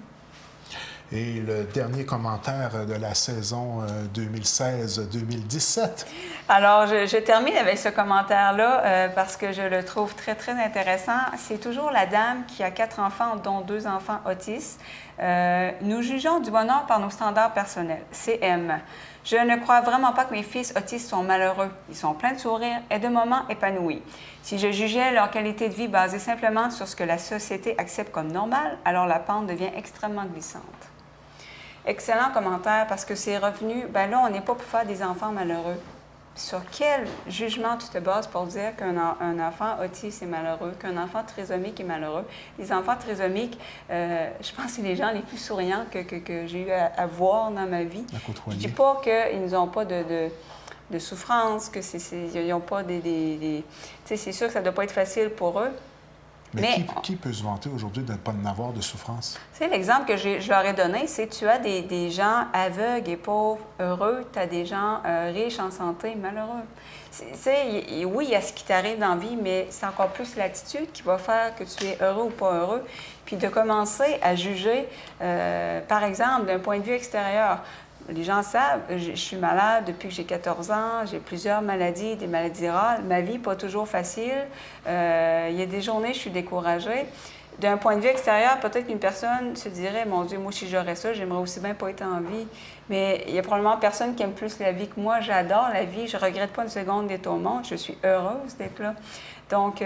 Et le dernier commentaire de la saison 2016-2017. Alors, je termine avec ce commentaire-là parce que je le trouve très, très intéressant. C'est toujours la dame qui a 4 enfants, dont 2 enfants autistes. Nous jugeons du bonheur par nos standards personnels. CM. Je ne crois vraiment pas que mes fils autistes sont malheureux. Ils sont pleins de sourires et de moments épanouis. Si je jugeais leur qualité de vie basée simplement sur ce que la société accepte comme normal, alors la pente devient extrêmement glissante. Excellent commentaire, parce que c'est revenu, bien là, on n'est pas pour faire des enfants malheureux. Sur quel jugement tu te bases pour dire qu'un enfant autiste est malheureux, qu'un enfant trisomique est malheureux? Les enfants trisomiques, je pense que c'est les gens les plus souriants que j'ai eu à voir dans ma vie. Je ne dis pas qu'ils n'ont pas de souffrance, qu'ils n'ont pas des... Tu sais, c'est sûr que ça ne doit pas être facile pour eux. Mais qui peut se vanter aujourd'hui de ne pas en avoir de souffrance? C'est l'exemple que je leur ai donné, c'est tu as des gens aveugles et pauvres heureux, tu as des gens riches en santé malheureux. Oui, il y a ce qui t'arrive dans la vie, mais c'est encore plus l'attitude qui va faire que tu es heureux ou pas heureux. Puis de commencer à juger, par exemple, d'un point de vue extérieur. les gens savent, je suis malade depuis que j'ai 14 ans, j'ai plusieurs maladies, des maladies rares. Ma vie n'est pas toujours facile. Il y a des journées, je suis découragée. D'un point de vue extérieur, peut-être qu'une personne se dirait, mon Dieu, moi, si j'aurais ça, j'aimerais aussi bien pas être en vie. Mais il y a probablement personne qui aime plus la vie que moi. J'adore la vie. Je regrette pas une seconde d'être au monde. Je suis heureuse d'être là. Donc,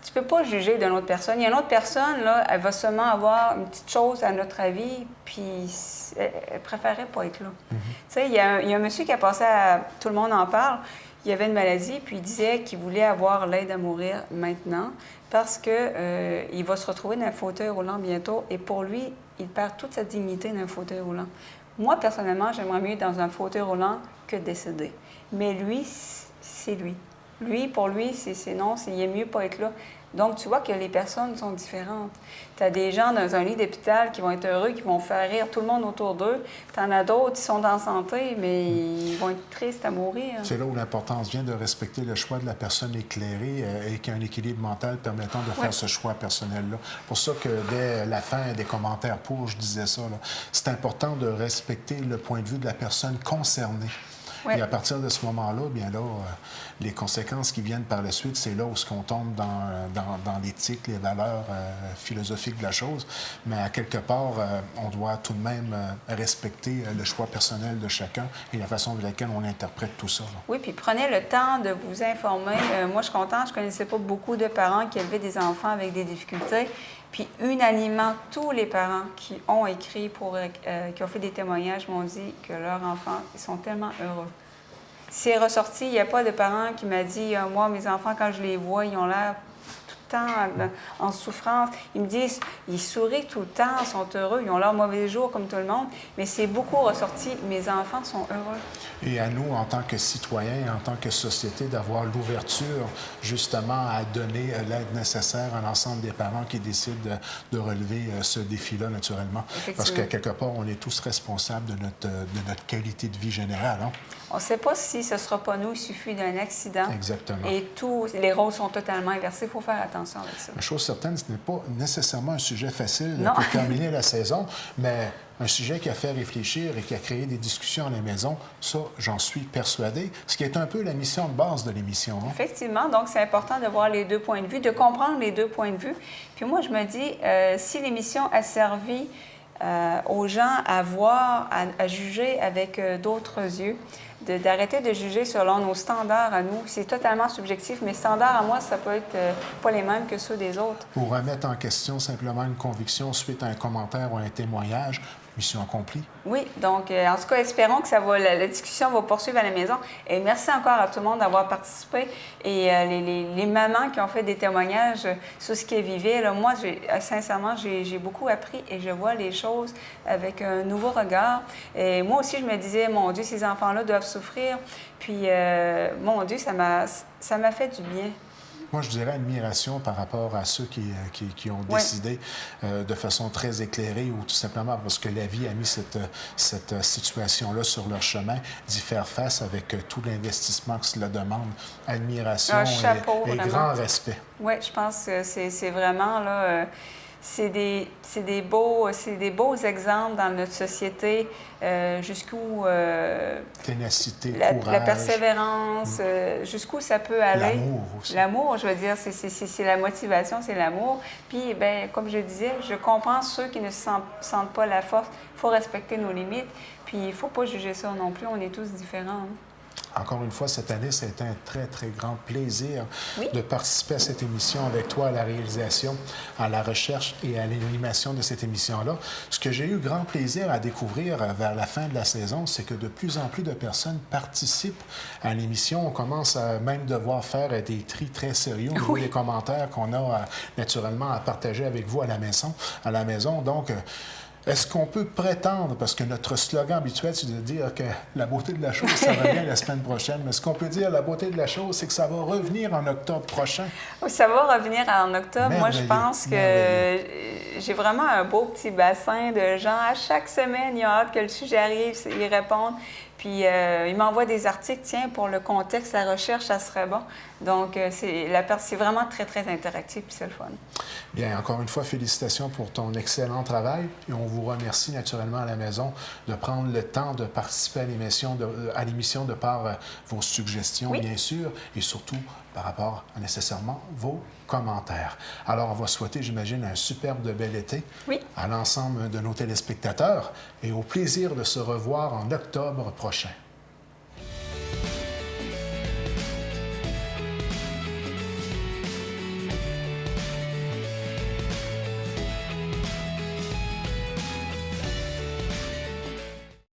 tu peux pas juger d'une autre personne. Il y a une autre personne, là, elle va seulement avoir une petite chose à notre avis, puis elle préférerait pas être là. Tu sais, il y a un monsieur qui a passé à... Tout le monde en parle. Il avait une maladie, puis il disait qu'il voulait avoir l'aide à mourir maintenant parce que il va se retrouver dans un fauteuil roulant bientôt et pour lui, il perd toute sa dignité dans un fauteuil roulant. Moi, personnellement, j'aimerais mieux être dans un fauteuil roulant que décéder. Mais lui, c'est lui. Lui, pour lui, c'est non, il est mieux pas être là. Donc, tu vois que les personnes sont différentes. Tu as des gens dans un lit d'hôpital qui vont être heureux, qui vont faire rire tout le monde autour d'eux. Tu en as d'autres qui sont en santé, mais ils vont être tristes à mourir. C'est là où l'importance vient de respecter le choix de la personne éclairée et qui a un équilibre mental permettant de faire ce choix personnel-là. Pour ça que dès la fin des commentaires je disais ça, c'est important de respecter le point de vue de la personne concernée. Oui. Et à partir de ce moment-là, bien là, les conséquences qui viennent par la suite, c'est là où on tombe dans l'éthique, les valeurs philosophiques de la chose. Mais à quelque part, on doit tout de même respecter le choix personnel de chacun et la façon de laquelle on interprète tout ça. Oui, puis prenez le temps de vous informer. Moi, je suis contente, je ne connaissais pas beaucoup de parents qui élevaient des enfants avec des difficultés. Puis unanimement, tous les parents qui ont écrit, qui ont fait des témoignages, m'ont dit que leurs enfants, ils sont tellement heureux. C'est ressorti, il n'y a pas de parent qui m'a dit « Moi, mes enfants, quand je les vois, ils ont l'air tout le temps en souffrance. » Ils me disent « Ils sourient tout le temps, ils sont heureux, ils ont leurs mauvais jours comme tout le monde. » Mais c'est beaucoup ressorti « Mes enfants sont heureux. » Et à nous, en tant que citoyens, en tant que société, d'avoir l'ouverture justement à donner l'aide nécessaire à l'ensemble des parents qui décident de relever ce défi-là naturellement. Parce qu'à quelque part, on est tous responsables de notre qualité de vie générale. Hein? On ne sait pas si ce ne sera pas nous, il suffit d'un accident. Exactement. Et les rôles sont totalement inversés. Il faut faire attention avec ça. La chose certaine, ce n'est pas nécessairement un sujet facile pour terminer la saison, mais un sujet qui a fait réfléchir et qui a créé des discussions à la maison, ça, j'en suis persuadé, ce qui est un peu la mission de base de l'émission. Hein? Effectivement, donc c'est important de voir les deux points de vue, de comprendre les deux points de vue. Puis moi, je me dis, si l'émission a servi aux gens à voir, à juger avec d'autres yeux, d'arrêter de juger selon nos standards à nous. C'est totalement subjectif. Mes standards à moi, ça peut être pas les mêmes que ceux des autres. Pour remettre en question simplement une conviction suite à un commentaire ou à un témoignage, mission accomplie. Oui, donc en tout cas, espérons que la discussion va poursuivre à la maison. Et merci encore à tout le monde d'avoir participé. Et les mamans qui ont fait des témoignages sur ce qu'elles vivaient, là, moi, sincèrement, j'ai beaucoup appris et je vois les choses avec un nouveau regard. Et moi aussi, je me disais, mon Dieu, ces enfants-là doivent souffrir. Puis, mon Dieu, ça m'a fait du bien. Moi, je dirais admiration par rapport à ceux qui ont décidé de façon très éclairée ou tout simplement parce que la vie a mis cette situation-là sur leur chemin, d'y faire face avec tout l'investissement que cela demande. Admiration et grand respect. Oui, je pense que c'est vraiment là... C'est des beaux exemples dans notre société, jusqu'où... ténacité, courage. La persévérance, jusqu'où ça peut aller. L'amour aussi. L'amour, je veux dire, c'est la motivation, c'est l'amour. Puis, bien, comme je disais, je comprends ceux qui ne sentent pas la force. Il faut respecter nos limites. Puis, il ne faut pas juger ça non plus. On est tous différents. Hein? Encore une fois, cette année, ça a été un très, très grand plaisir de participer à cette émission avec toi, à la réalisation, à la recherche et à l'animation de cette émission-là. Ce que j'ai eu grand plaisir à découvrir vers la fin de la saison, c'est que de plus en plus de personnes participent à l'émission. On commence à même devoir faire des tris très sérieux au niveau des commentaires qu'on a naturellement à partager avec vous à la maison. Donc, est-ce qu'on peut prétendre, parce que notre slogan habituel, c'est de dire que la beauté de la chose, ça revient la semaine prochaine, mais ce qu'on peut dire, la beauté de la chose, c'est que ça va revenir en octobre prochain? Oui, ça va revenir en octobre. Moi, je pense que j'ai vraiment un beau petit bassin de gens. À chaque semaine, ils ont hâte que le sujet arrive, ils répondent. Puis il m'envoie des articles, tiens, pour le contexte, la recherche, ça serait bon. Donc, c'est vraiment très, très interactif, puis c'est le fun. Bien, encore une fois, félicitations pour ton excellent travail. Et on vous remercie naturellement à la maison de prendre le temps de participer à l'émission de par vos suggestions, Oui. bien sûr, et surtout par rapport à nécessairement vos commentaires. Alors, on va souhaiter, j'imagine, un superbe de bel été Oui. à l'ensemble de nos téléspectateurs et au plaisir de se revoir en octobre prochain.